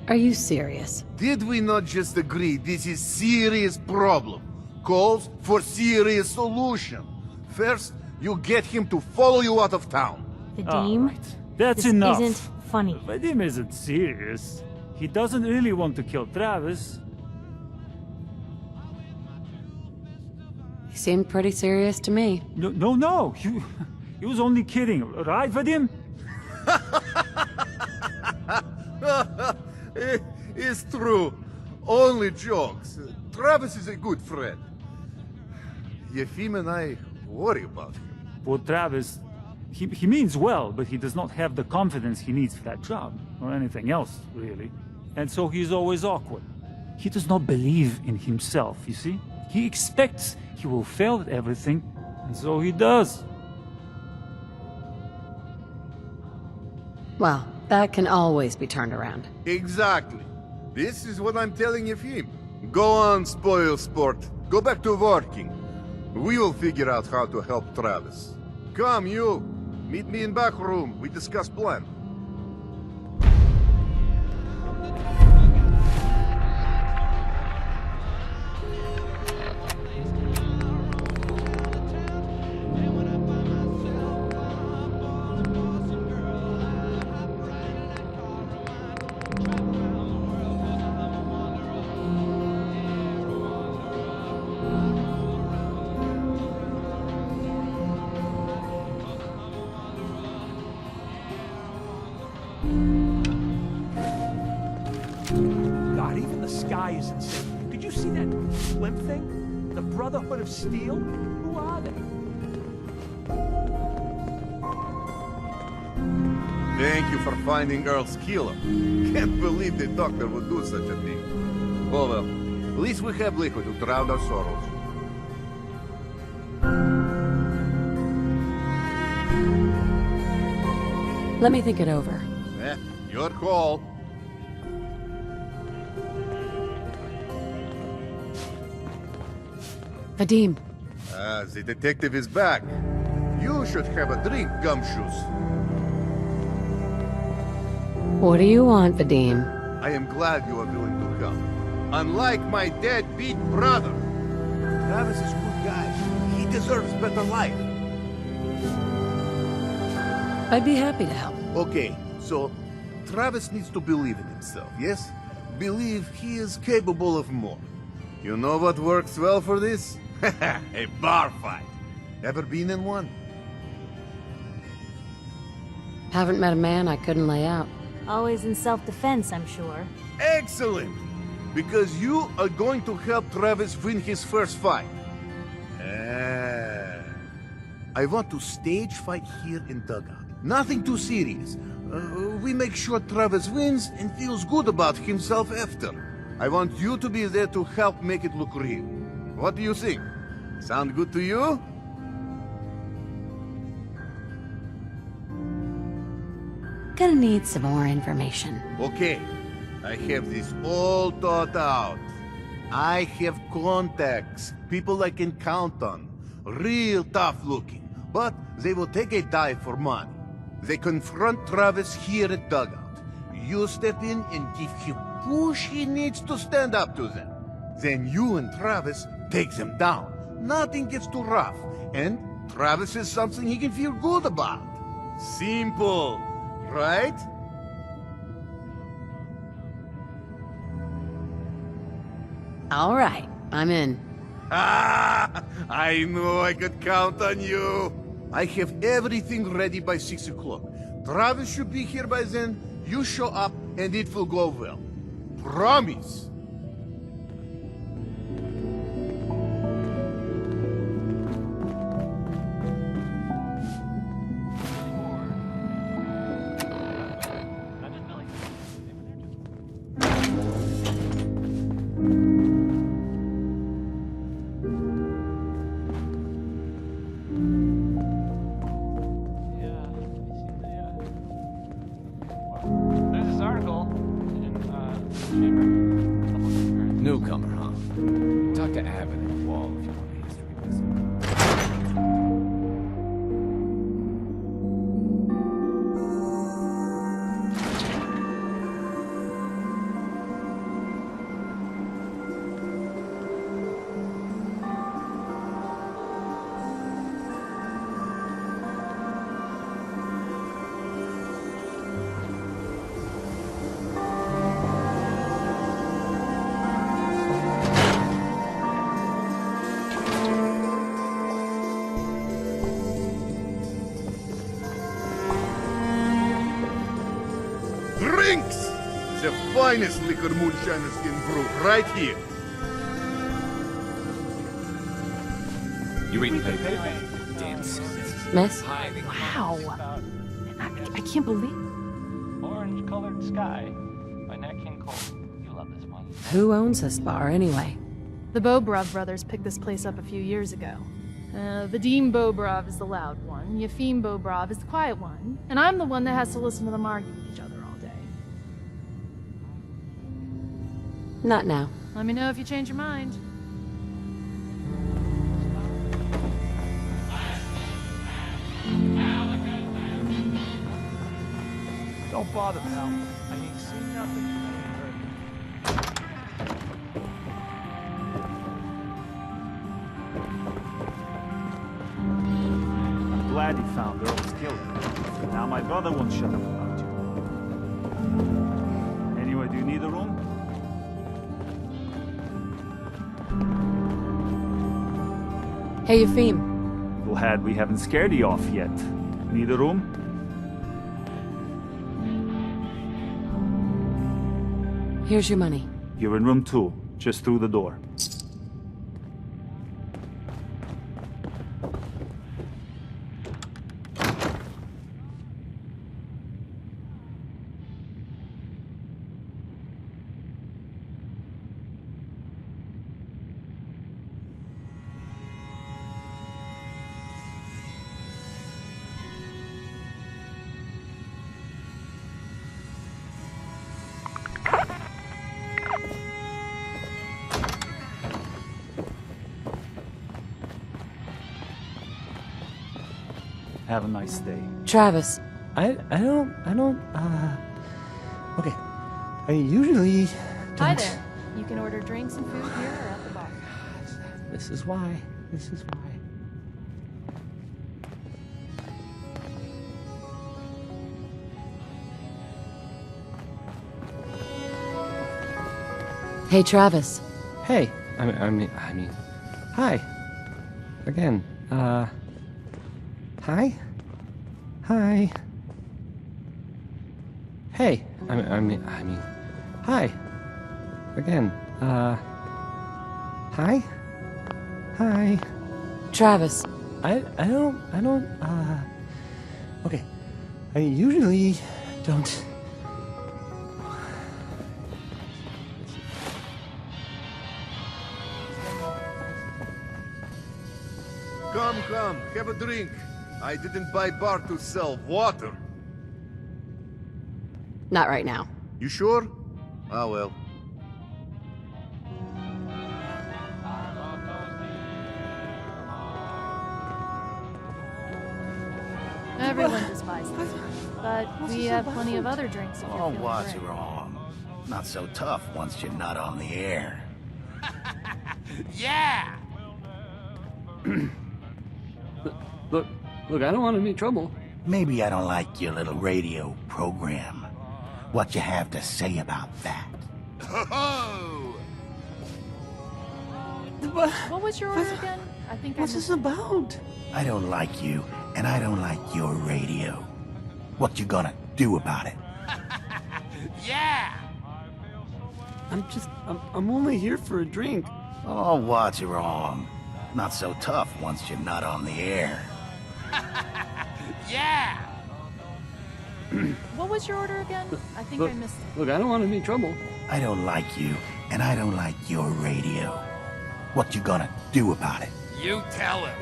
Are you serious? Did we not just agree this is serious problem? Calls for serious solution. First, you get him to follow you out of town. Vadim? That's enough. Isn't funny. Vadim isn't serious. He doesn't really want to kill Travis. He seemed pretty serious to me. No. He was only kidding, right, Vadim? It's true. Only jokes. Travis is a good friend. Yefim and I worry about him. Poor Travis. He means well, but he does not have the confidence he needs for that job, or anything else, really. And so he's always awkward. He does not believe in himself, you see? He expects he will fail at everything, and so he does. Well, that can always be turned around. Exactly. This is what I'm telling Yefim. Go on, spoil sport. Go back to working. We will figure out how to help Travis. Come, you. Meet me in back room. We discuss plan. God, even the sky is insane. Did you see that blimp thing? The Brotherhood of Steel? Who are they? Thank you for finding Earl's killer. Can't believe the doctor would do such a thing. Oh well, at least we have liquid to drown our sorrows. Let me think it over. Your call. Vadim. The detective is back. You should have a drink, Gumshoes. What do you want, Vadim? I am glad you are willing to come. Unlike my deadbeat brother. Travis is a good guy. He deserves better life. I'd be happy to help. Okay, so Travis needs to believe in himself, yes? Believe he is capable of more. You know what works well for this? A bar fight. Ever been in one? Haven't met a man I couldn't lay out. Always in self-defense, I'm sure. Excellent! Because you are going to help Travis win his first fight. I want to stage fight here in Dugout. Nothing too serious. We make sure Travis wins and feels good about himself after. I want you to be there to help make it look real. What do you think? Sound good to you? Gonna need some more information. Okay, I have this all thought out. I have contacts, people I can count on. Real tough looking, but they will take a dive for money. They confront Travis here at Dugout. You step in and give him push he needs to stand up to them. Then you and Travis take them down. Nothing gets too rough, and Travis is something he can feel good about. Simple, right? All right, I'm in. I knew I could count on you. I have everything ready by 6 o'clock. Travis should be here by then. You show up, and it will go well. Promise. Newcomer, huh? Talk to Abbott and Wall if you want a history lesson. Drinks! The finest liquor moonshiners can brew right here. You read the paper? Damn sons. Miss? Wow. I can't believe... Orange-colored sky by Nat King Cole. You love this one. Who owns this bar, anyway? The Bobrov brothers picked this place up a few years ago. Vadim Bobrov is the loud one, Yefim Bobrov is the quiet one, and I'm the one that has to listen to them argue with each other all day. Not now. Let me know if you change your mind. Don't bother, pal. I ain't seen nothing. I'm glad you found Earl's killer. Now my brother won't shut up about you. Anyway, do you need a room? Hey, Yefim. Glad we haven't scared you off yet. Need a room? Here's your money. You're in room 2, just through the door. Have a nice day. Travis. I don't, okay. I usually don't... Hi there. You can order drinks and food here or at the bar. This is why. Hey, Travis. Hey, I mean, hi. Again, hi? Hi. Hey, I mean, hi. Again, hi? Hi. Travis. I don't, okay. I usually don't... Come, have a drink. I didn't buy bar to sell water. Not right now. You sure? Ah, well. Everyone despises it, but we have plenty of other drinks if you're Oh, feeling what's brave. wrong? Not so tough once you're not on the air. Yeah! Look, I don't want any trouble. Maybe I don't like your little radio program. What you have to say about that? What was your order again? I think What's this about? I don't like you, and I don't like your radio. What you gonna do about it? Yeah! I'm only here for a drink. Oh, what's wrong? Not so tough once you're not on the air. Yeah! What was your order again? I think I missed it. Look, I don't want any trouble. I don't like you, and I don't like your radio. What you gonna do about it? You tell him.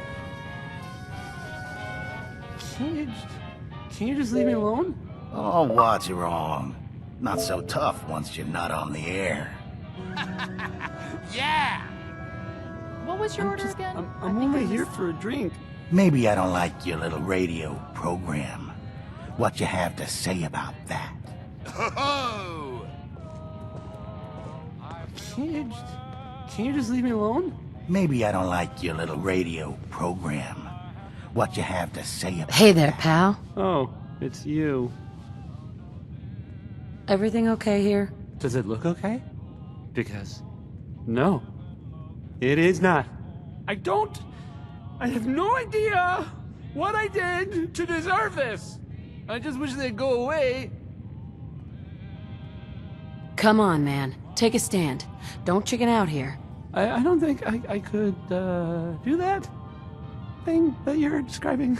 Can't you just leave me alone? Oh, what's wrong? Not so tough once you're not on the air. Yeah! What was your order again? I'm only here for a drink. Maybe I don't like your little radio program. What you have to say about that? Oh! Can't you just leave me alone? Maybe I don't like your little radio program. What you have to say about Hey there, pal. Oh, it's you. Everything okay here? Does it look okay? Because... no. It is not. I have no idea what I did to deserve this. I just wish they'd go away. Come on, man. Take a stand. Don't chicken out here. I don't think I could, do that thing that you're describing.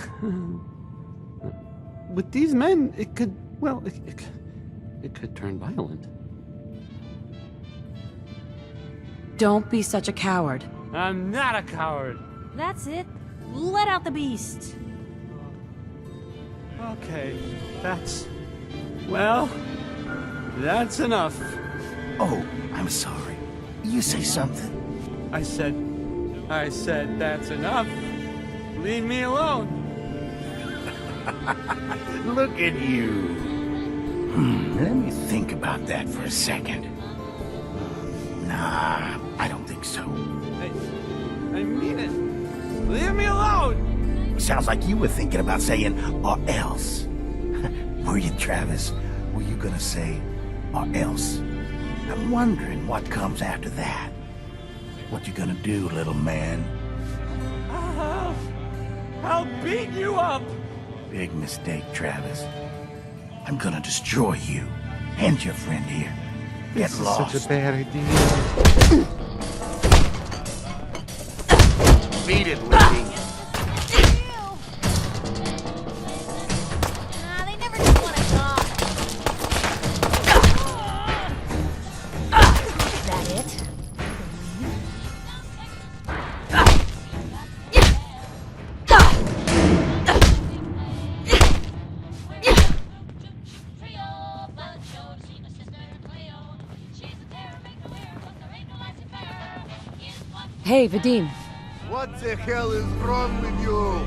With these men, it could, well, it could turn violent. Don't be such a coward. I'm not a coward. That's it. Let out the beast. Okay, well, that's enough. Oh, I'm sorry. You say something? I said that's enough. Leave me alone. Look at you. Let me think about that for a second. Nah, I don't think so. I mean it. Leave me alone. Sounds like you were thinking about saying, or else. Were you, Travis? Were you gonna say, or else? I'm wondering what comes after that. What you gonna do, little man? I'll beat you up. Big mistake, Travis. I'm gonna destroy you. And your friend here. Get lost. Such a bad idea. Beat it, lady. They never just want to talk. Is that it? Hey, Vadim. What the hell is wrong with you?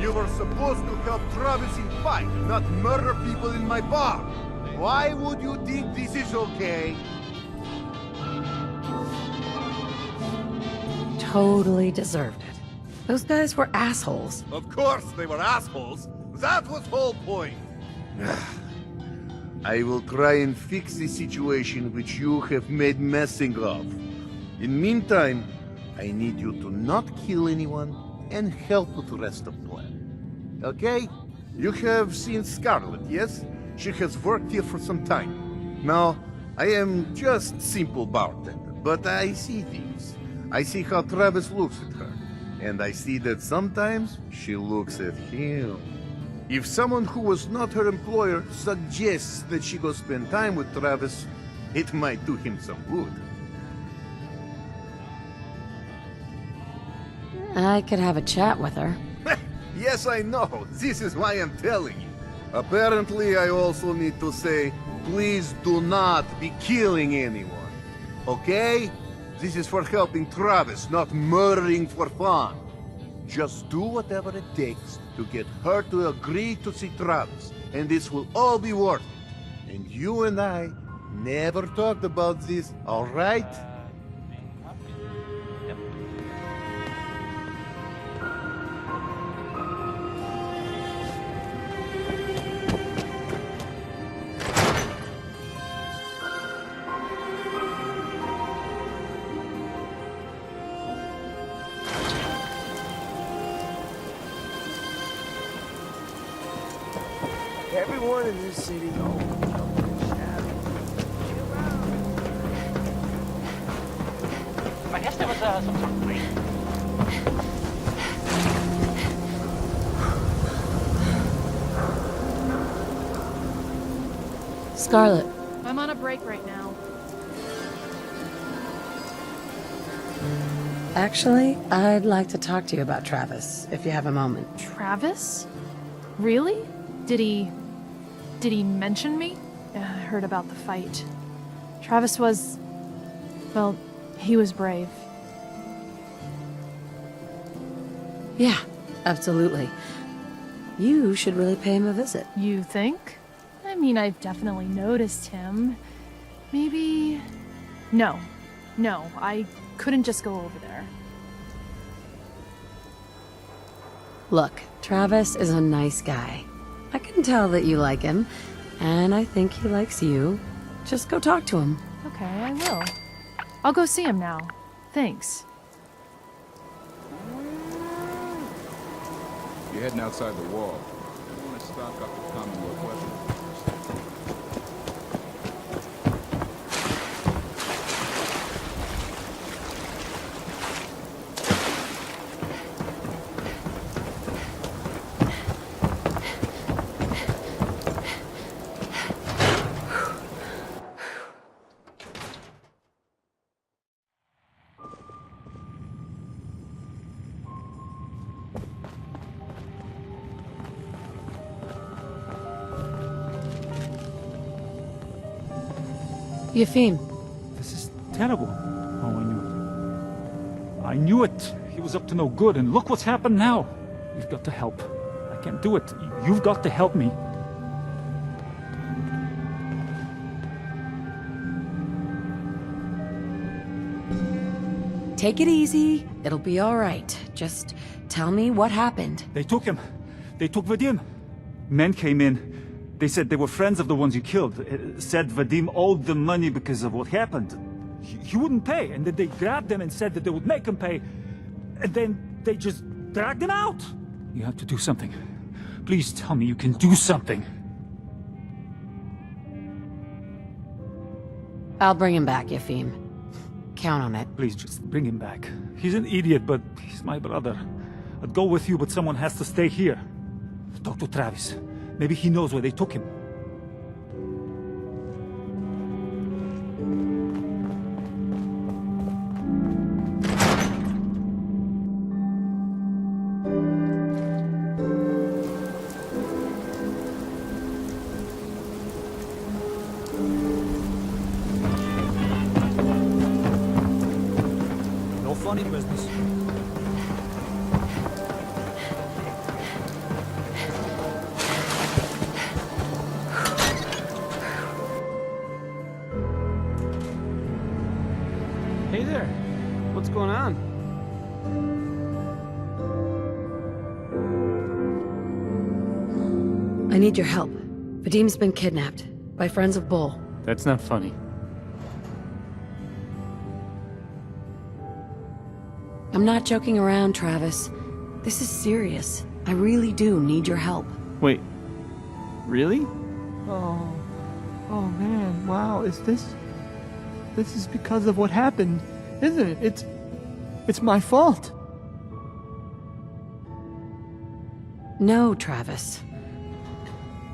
You were supposed to help Travis in fight, not murder people in my bar. Why would you think this is okay? Totally deserved it. Those guys were assholes. Of course they were assholes. That was the whole point. I will try and fix the situation which you have made messing of. In meantime, I need you to not kill anyone and help with the rest of the plan. Okay? You have seen Scarlett, yes? She has worked here for some time. Now, I am just simple bartender, but I see things. I see how Travis looks at her, and I see that sometimes she looks at him. If someone who was not her employer suggests that she go spend time with Travis, it might do him some good. I could have a chat with her. Yes, I know. This is why I'm telling you. Apparently, I also need to say, please do not be killing anyone. Okay? This is for helping Travis, not murdering for fun. Just do whatever it takes to get her to agree to see Travis, and this will all be worth it. And you and I never talked about this, all right? Everyone in this city knows shabby. I guess there was some sort of break. Scarlet. I'm on a break right now. Actually, I'd like to talk to you about Travis, if you have a moment. Travis? Really? Did he mention me? I heard about the fight. Travis was... well, he was brave. Yeah, absolutely. You should really pay him a visit. You think? I mean, I've definitely noticed him. Maybe... No, I couldn't just go over there. Look, Travis is a nice guy. I can tell that you like him, and I think he likes you. Just go talk to him. Okay, I will. I'll go see him now. Thanks. You're heading outside the wall. You want to stock up the Commonwealth weapons. Yefim. This is terrible. Oh, I knew it. He was up to no good, and look what's happened now. You've got to help. I can't do it. You've got to help me. Take it easy. It'll be all right. Just tell me what happened. They took him. They took Vadim. Men came in. They said they were friends of the ones you killed. Said Vadim owed them money because of what happened. He wouldn't pay, and then they grabbed him and said that they would make him pay. And then they just dragged him out. You have to do something. Please tell me you can do something. I'll bring him back, Yefim. Count on it. Please just bring him back. He's an idiot, but he's my brother. I'd go with you, but someone has to stay here. Talk to Travis. Maybe he knows where they took him. No funny business. Hey there. What's going on? I need your help. Vadim's been kidnapped by friends of Bull. That's not funny. I'm not joking around, Travis. This is serious. I really do need your help. Wait. Really? Oh. Oh man, wow, is this... This is because of what happened, isn't it? It's my fault. No, Travis.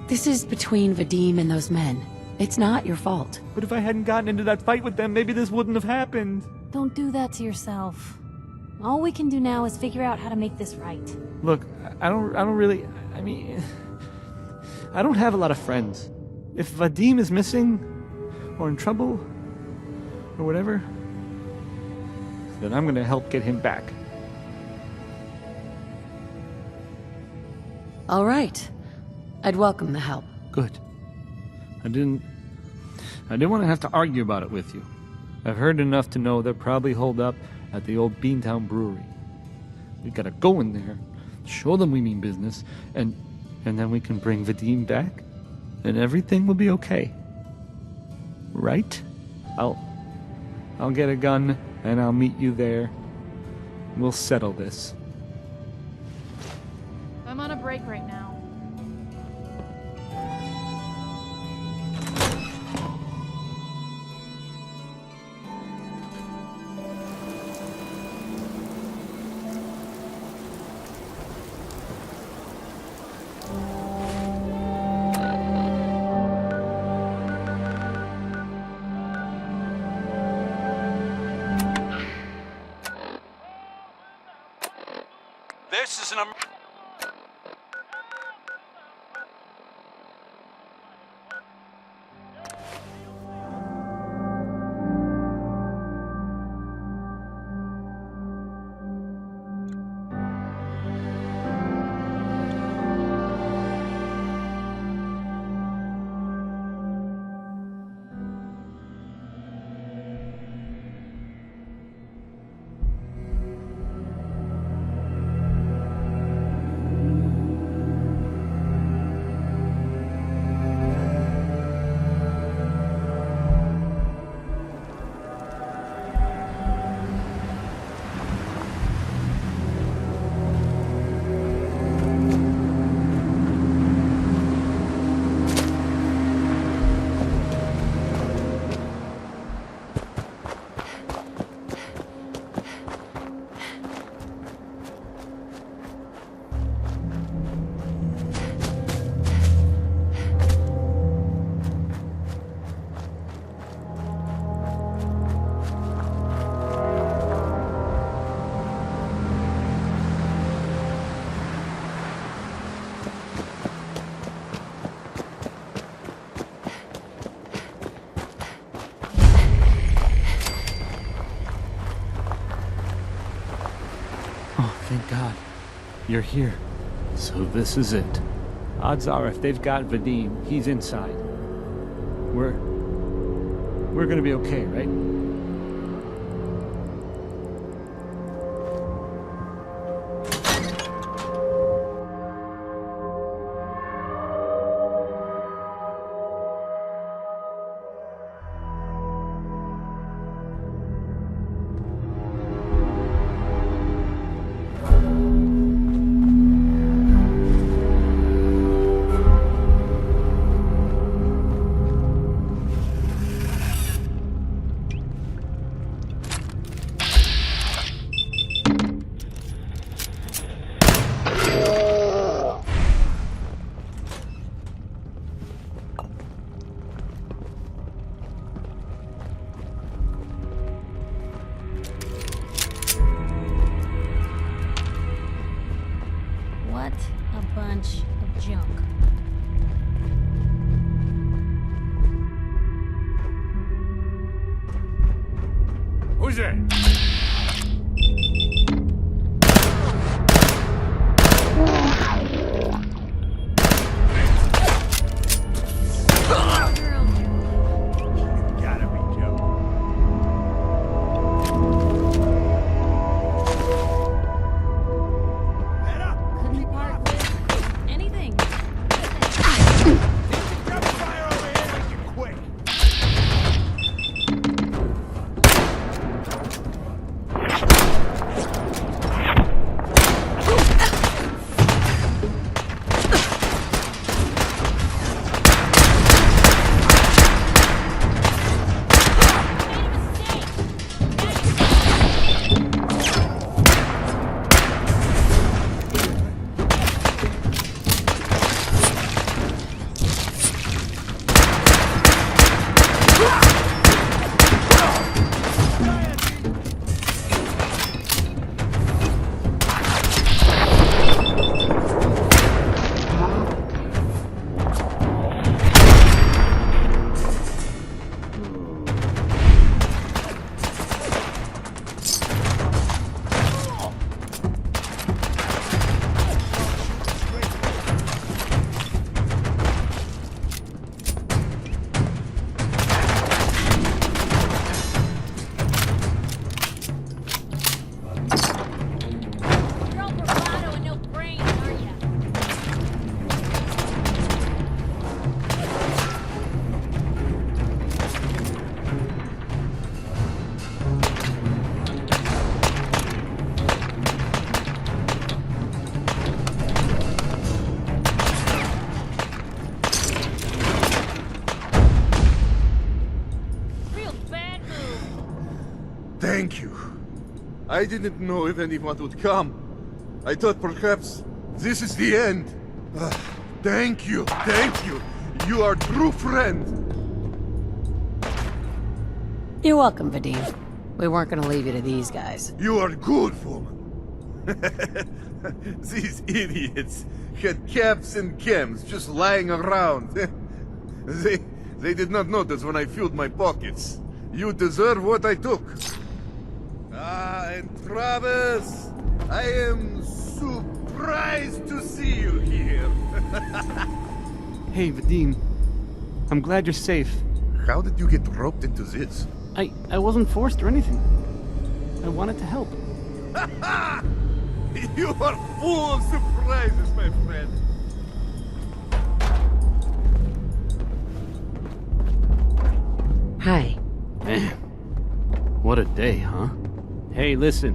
This is between Vadim and those men. It's not your fault. But if I hadn't gotten into that fight with them, maybe this wouldn't have happened. Don't do that to yourself. All we can do now is figure out how to make this right. Look, I don't really... I mean... I don't have a lot of friends. If Vadim is missing, or in trouble, or whatever, then I'm gonna help get him back. All right. I'd welcome the help. Good. I didn't want to have to argue about it with you. I've heard enough to know they're probably holed up at the old Beantown Brewery. We gotta go in there, show them we mean business, and then we can bring Vadim back, and everything will be okay. Right? I'll get a gun, and I'll meet you there. We'll settle this. I'm on a break right now. This is an Thank God. You're here. So this is it. Odds are if they've got Vadim, he's inside. We're gonna be okay, right? What a bunch of junk. Who's there? Gotta be joking. Couldn't be part with anything. Fire over here, make it quick. Thank you. I didn't know if anyone would come. I thought perhaps this is the end. Thank you, thank you. You are a true friend. You're welcome, Vadim. We weren't gonna leave you to these guys. You are good, woman. These idiots had caps and chems just lying around. They did not notice when I filled my pockets. You deserve what I took. Ah, and Travis, I am surprised to see you here. Hey, Vadim. I'm glad you're safe. How did you get roped into this? I wasn't forced or anything. I wanted to help. You are full of surprises, my friend. Hi. Man, what a day, huh? Hey, listen.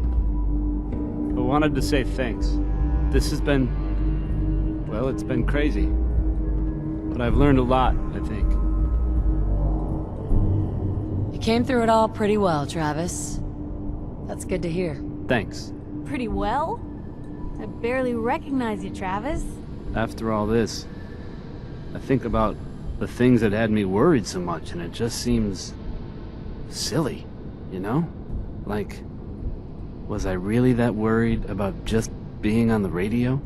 I wanted to say thanks. This has been... well, it's been crazy. But I've learned a lot, I think. You came through it all pretty well, Travis. That's good to hear. Thanks. Pretty well? I barely recognize you, Travis. After all this, I think about the things that had me worried so much, and it just seems... silly, you know? Like, was I really that worried about just being on the radio?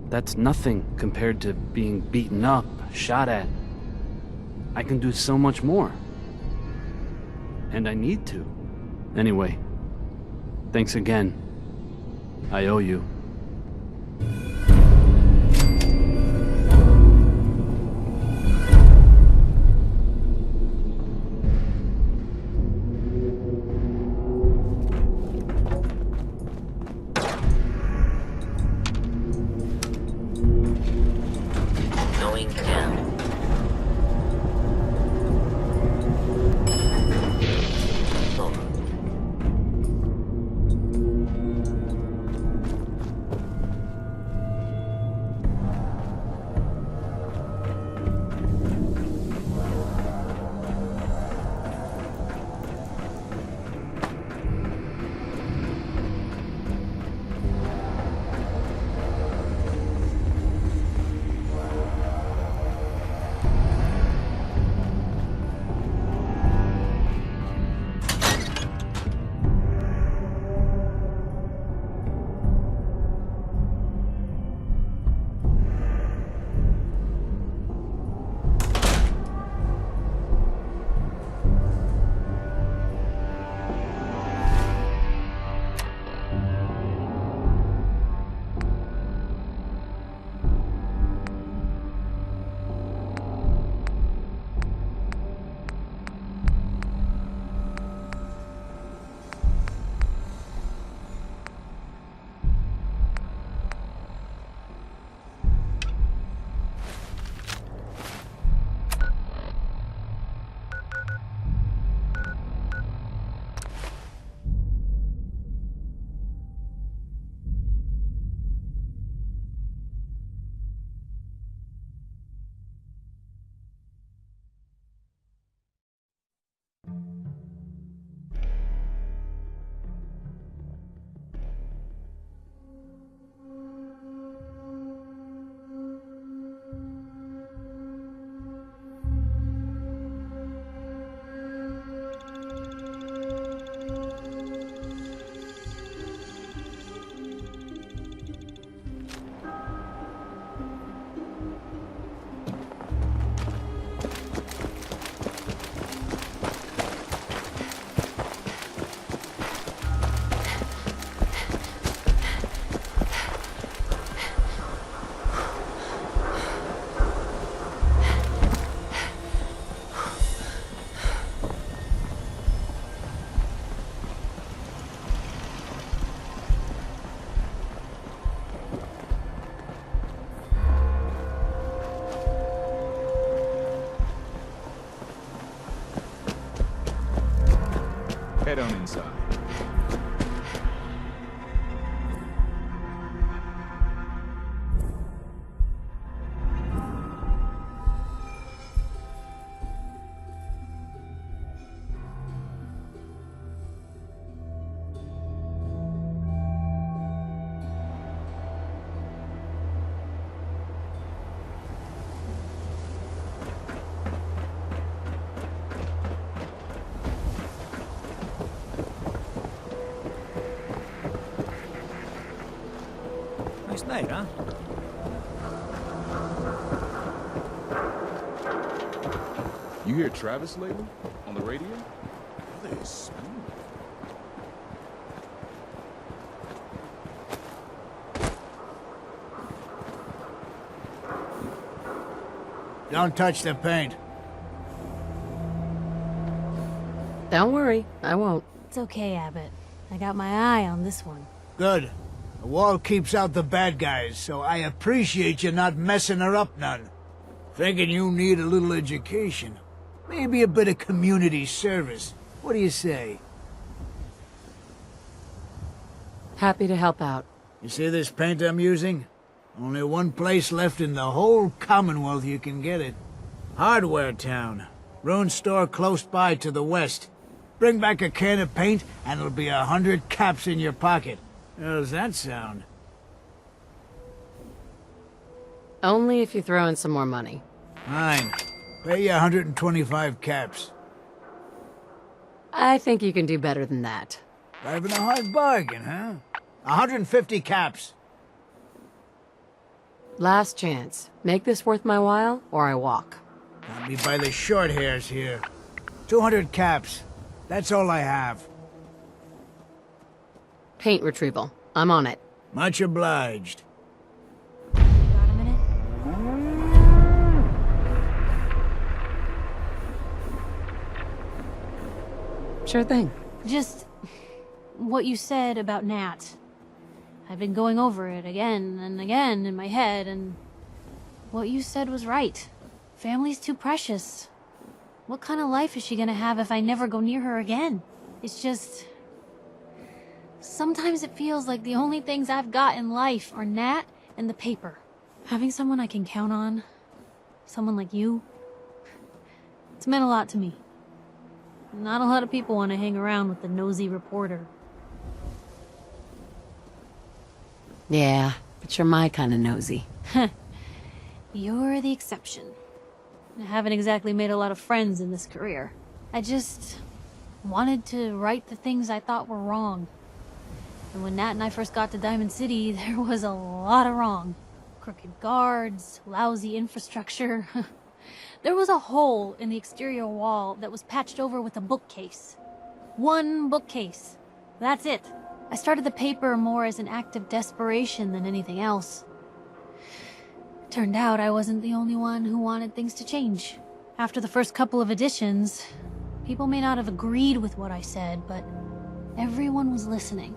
That's nothing compared to being beaten up, shot at. I can do so much more. And I need to. Anyway, thanks again. I owe you. Going down. Head on inside. night, huh? You hear Travis lately? On the radio? Really smooth. Don't touch the paint. Don't worry, I won't. It's okay, Abbott. I got my eye on this one. Good. The wall keeps out the bad guys, so I appreciate you not messing her up none. Thinking you need a little education. Maybe a bit of community service. What do you say? Happy to help out. You see this paint I'm using? Only one place left in the whole Commonwealth you can get it. Hardware Town. Ruin store close by to the west. Bring back a can of paint, and it'll be 100 caps in your pocket. How does that sound? Only if you throw in some more money. Fine. Pay you 125 caps. I think you can do better than that. Driving a hard bargain, huh? 150 caps. Last chance. Make this worth my while, or I walk. Got me by the short hairs here. 200 caps. That's all I have. Paint retrieval. I'm on it. Much obliged. Got a minute? Sure thing. Just what you said about Nat. I've been going over it again and again in my head, and what you said was right. Family's too precious. What kind of life is she gonna have if I never go near her again? It's just... sometimes it feels like the only things I've got in life are Nat and the paper. Having someone I can count on, someone like you, it's meant a lot to me. Not a lot of people want to hang around with the nosy reporter. Yeah, but you're my kind of nosy. You're the exception. I haven't exactly made a lot of friends in this career. I just wanted to right the things I thought were wrong. And when Nat and I first got to Diamond City, there was a lot of wrong. Crooked guards, lousy infrastructure. There was a hole in the exterior wall that was patched over with a bookcase. One bookcase. That's it. I started the paper more as an act of desperation than anything else. Turned out I wasn't the only one who wanted things to change. After the first couple of editions, people may not have agreed with what I said, but everyone was listening.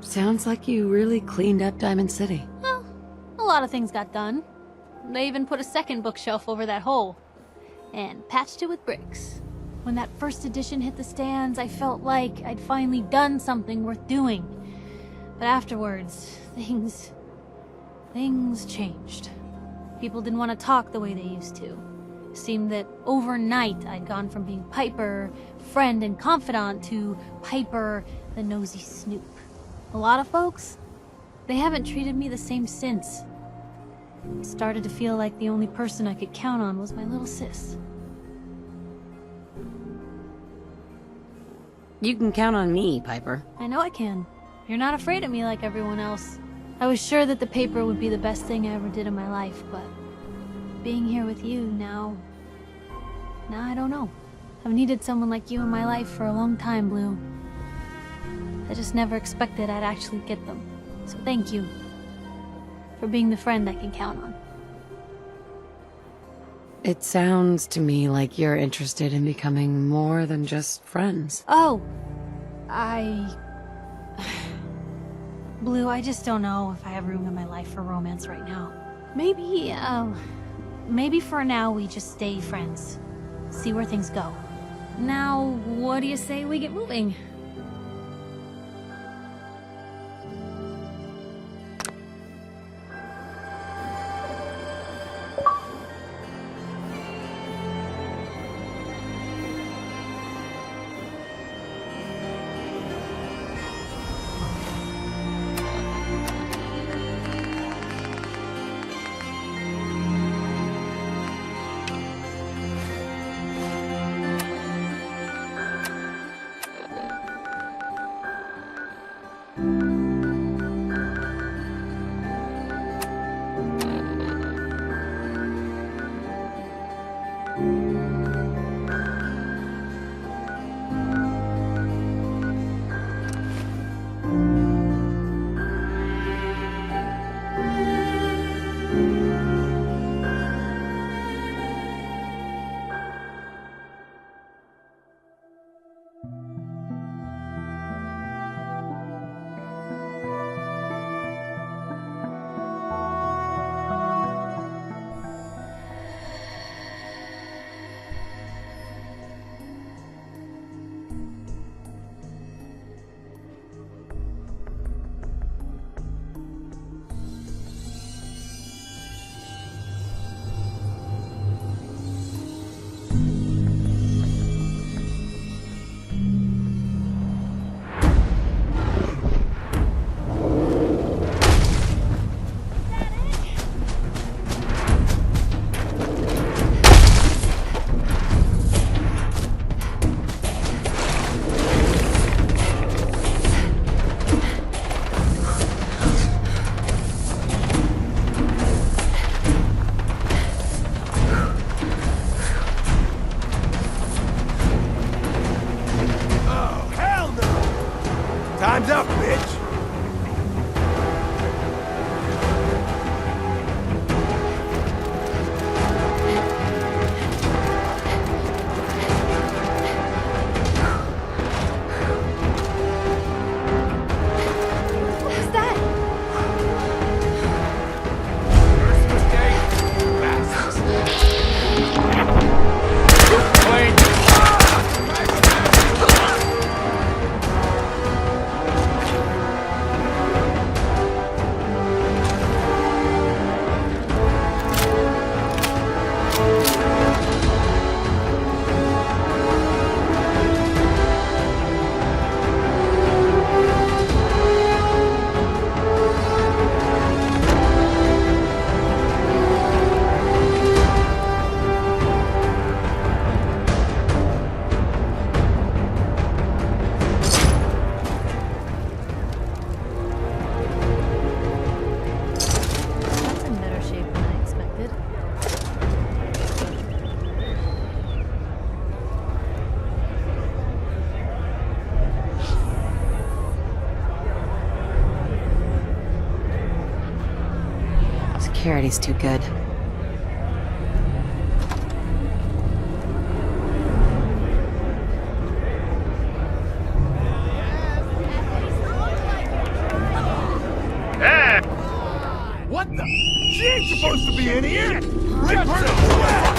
Sounds like you really cleaned up Diamond City. Well, a lot of things got done. They even put a second bookshelf over that hole. And patched it with bricks. When that first edition hit the stands, I felt like I'd finally done something worth doing. But afterwards, things changed. People didn't want to talk the way they used to. It seemed that overnight I'd gone from being Piper, friend and confidant, to Piper, the nosy snoop. A lot of folks, they haven't treated me the same since. It started to feel like the only person I could count on was my little sis. You can count on me, Piper. I know I can. You're not afraid of me like everyone else. I was sure that the paper would be the best thing I ever did in my life, but being here with you now I don't know. I've needed someone like you in my life for a long time, Blue. I just never expected I'd actually get them. So thank you for being the friend I can count on. It sounds to me like you're interested in becoming more than just friends. Oh, Blue, I just don't know if I have room in my life for romance right now. Maybe for now we just stay friends. See where things go. Now, what do you say we get moving? Time's up, bitch! What was that? That's in better shape than I expected. Security's too good. What the? She ain't supposed to be in here! Rip her to sweat!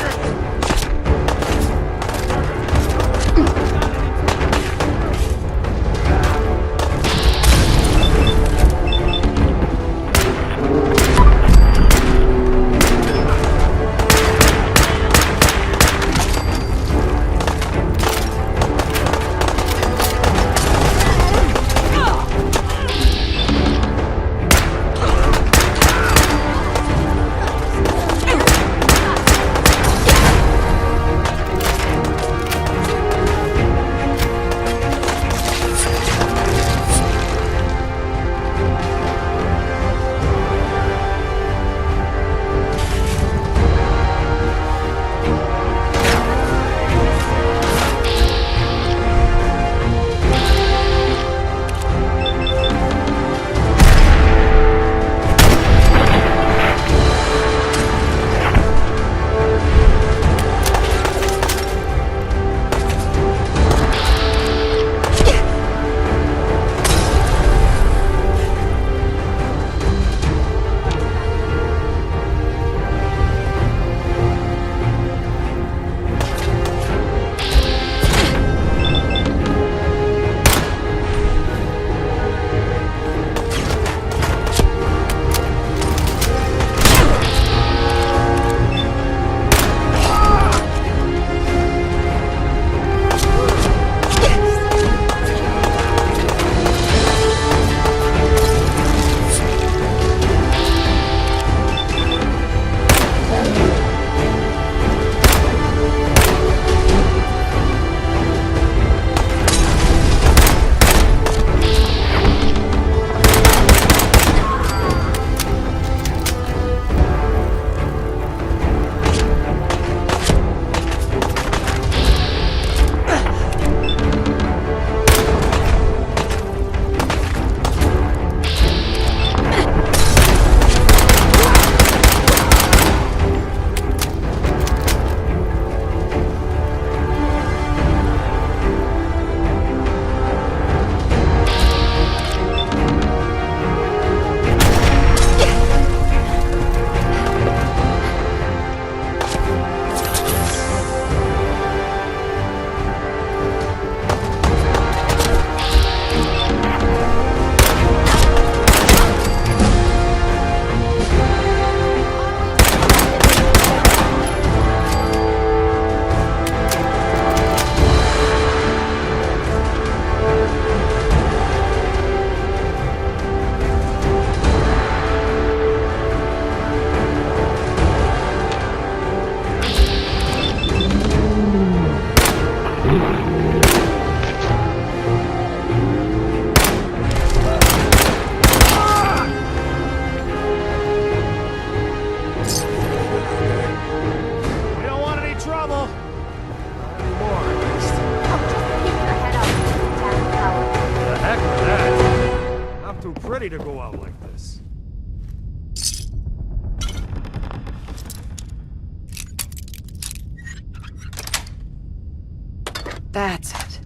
That's it.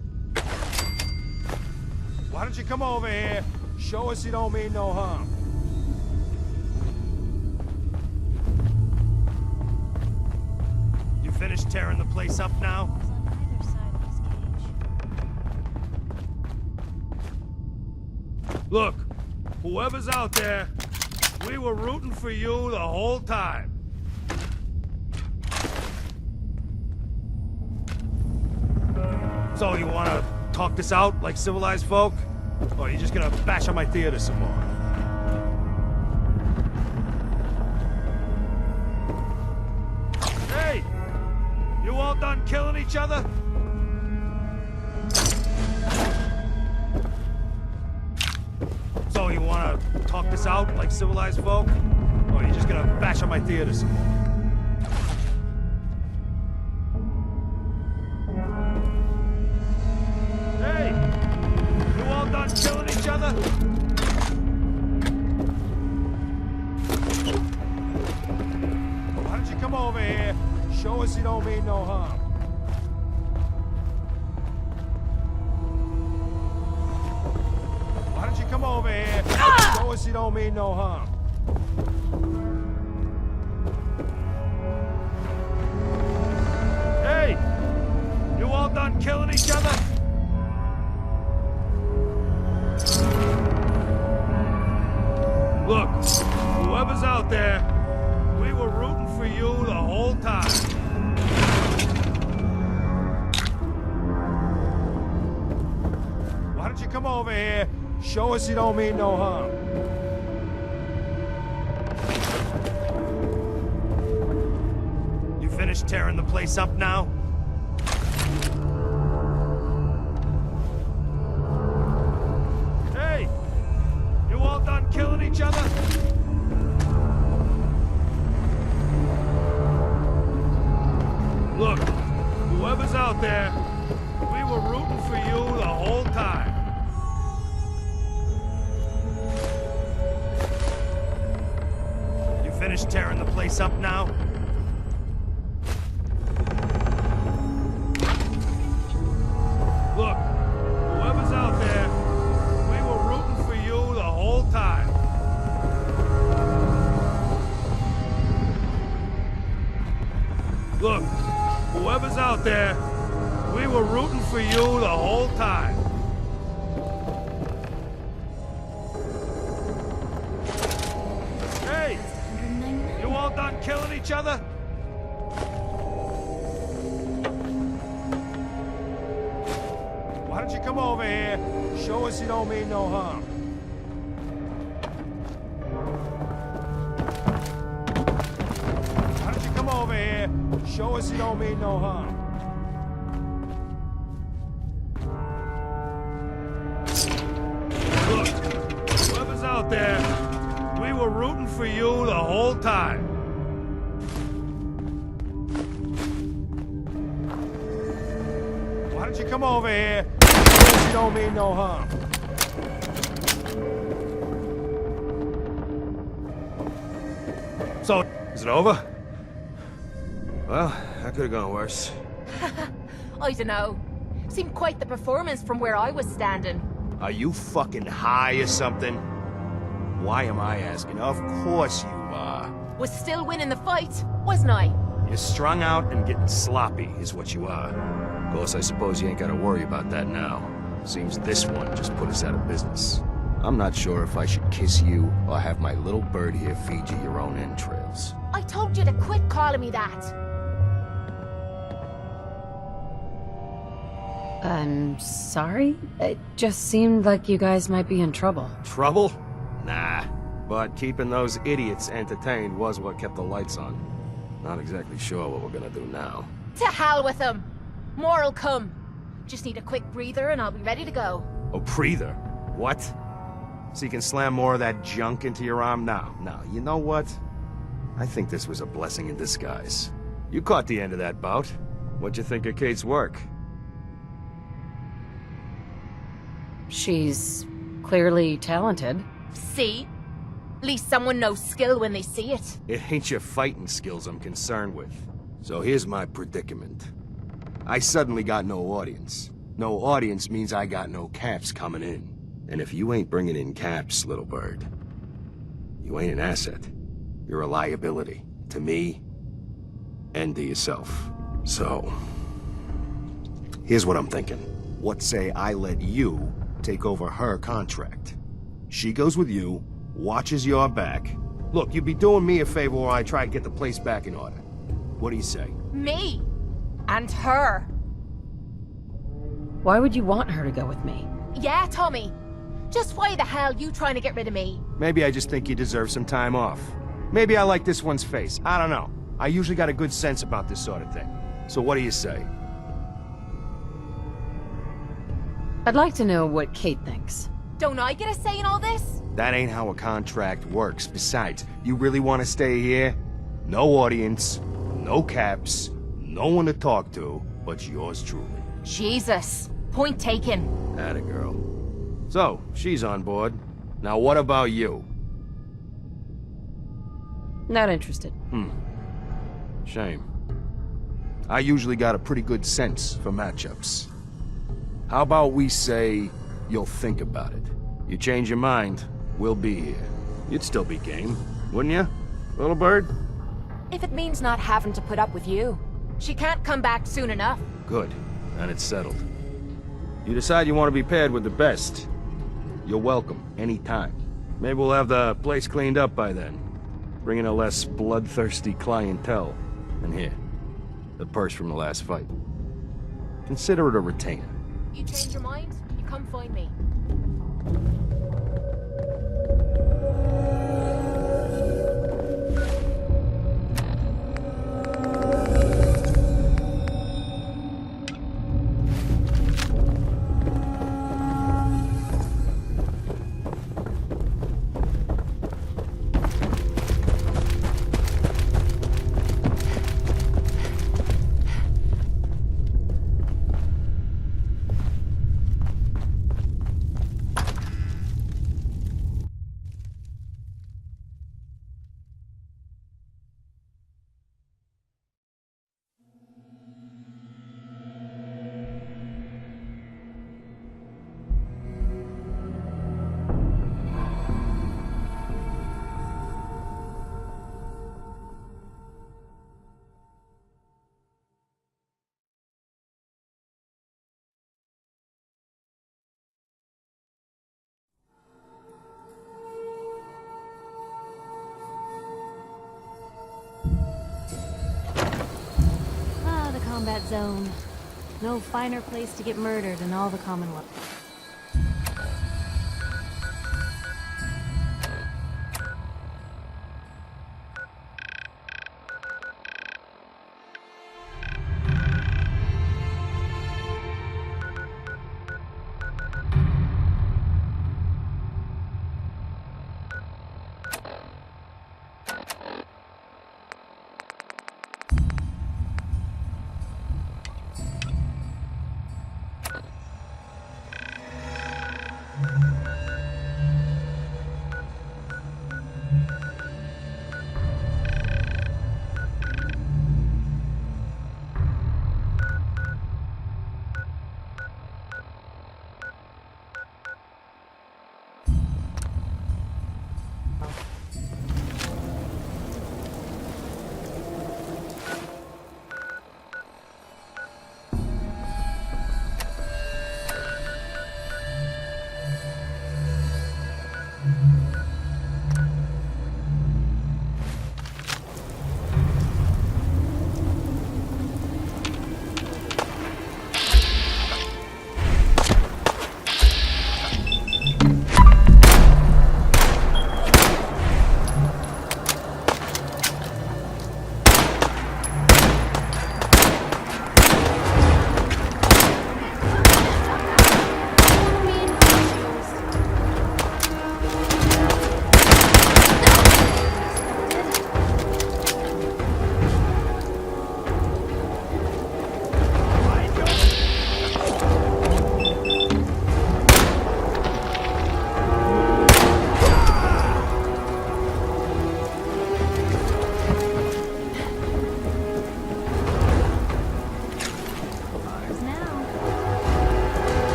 Why don't you come over here? Show us you don't mean no harm. You finished tearing the place up now? Look, whoever's out there, we were rooting for you the whole time. So you wanna talk this out like civilized folk? Or are you just gonna bash on my theater some more? Hey! You all done killing each other? So you wanna talk this out like civilized folk? Or are you just gonna bash on my theater some more? Hey! You all done killing each other? Why don't you come over here? Show us you don't mean no harm. Why don't you come over here? Show us you don't mean no harm. Hey! You all done killing each other? Look, whoever's out there, we were rooting for you the whole time. Why don't you come over here? Show us you don't mean no harm. You finished tearing the place up now? Hey! You all done killing each other? Look, whoever's out there, we were rooting for you the whole time. You finished tearing the place up now? Look, whoever's out there, we were rooting for you the whole time. Look, whoever's out there, we were rooting for you the whole time. Hey! You all done killing each other? Why don't you come over here? Show us you don't mean no harm. Why don't you come over here? Show us you don't mean no harm. Look, whoever's out there, we were rooting for you the whole time. Why don't you come over here? Show us you don't mean no harm. So, is it over? Well, that could have gone worse. I dunno. Seemed quite the performance from where I was standing. Are you fucking high or something? Why am I asking? Of course you are. Was still winning the fight, wasn't I? You're strung out and getting sloppy, is what you are. Of course, I suppose you ain't gotta worry about that now. Seems this one just put us out of business. I'm not sure if I should kiss you or have my little bird here feed you your own entrails. I told you to quit calling me that. I'm sorry? It just seemed like you guys might be in trouble. Trouble? Nah. But keeping those idiots entertained was what kept the lights on. Not exactly sure what we're gonna do now. To hell with them. More'll come. Just need a quick breather and I'll be ready to go. A breather? What? So you can slam more of that junk into your arm now? No, you know what? I think this was a blessing in disguise. You caught the end of that bout. What'd you think of Kate's work? She's clearly talented. See? At least someone knows skill when they see it. It ain't your fighting skills I'm concerned with. So here's my predicament. I suddenly got no audience. No audience means I got no caps coming in. And if you ain't bringing in caps, little bird, you ain't an asset. You're a liability. To me, and to yourself. So, here's what I'm thinking. What say I let you take over her contract? She goes with you, watches your back. Look, you'd be doing me a favor while I try to get the place back in order. What do you say? Me? And her? Why would you want her to go with me? Yeah, Tommy. Just why the hell you trying to get rid of me? Maybe I just think you deserve some time off. Maybe I like this one's face. I don't know. I usually got a good sense about this sort of thing. So what do you say? I'd like to know what Kate thinks. Don't I get a say in all this? That ain't how a contract works. Besides, you really want to stay here? No audience, no caps, no one to talk to, but yours truly. Jesus. Point taken. Atta girl. So, she's on board. Now what about you? Not interested. Shame. I usually got a pretty good sense for matchups. How about we say you'll think about it? You change your mind, we'll be here. You'd still be game, wouldn't you, little bird? If it means not having to put up with you. She can't come back soon enough. Good. Then it's settled. You decide you want to be paired with the best. You're welcome, anytime. Maybe we'll have the place cleaned up by then. Bring in a less bloodthirsty clientele. And here, the purse from the last fight. Consider it a retainer. You change your mind, you come find me. Combat zone. No finer place to get murdered in all the Commonwealth.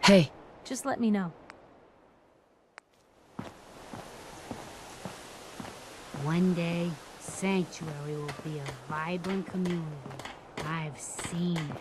Hey. Just let me know. One day, Sanctuary will be a vibrant community. I've seen it.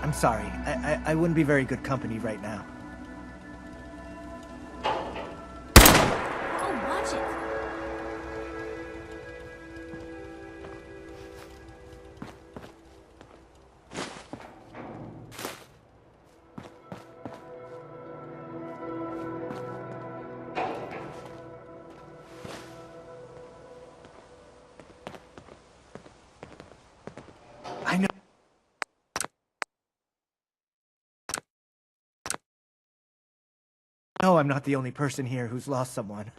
I'm sorry. I wouldn't be very good company right now. Oh, watch it! No, I'm not the only person here who's lost someone.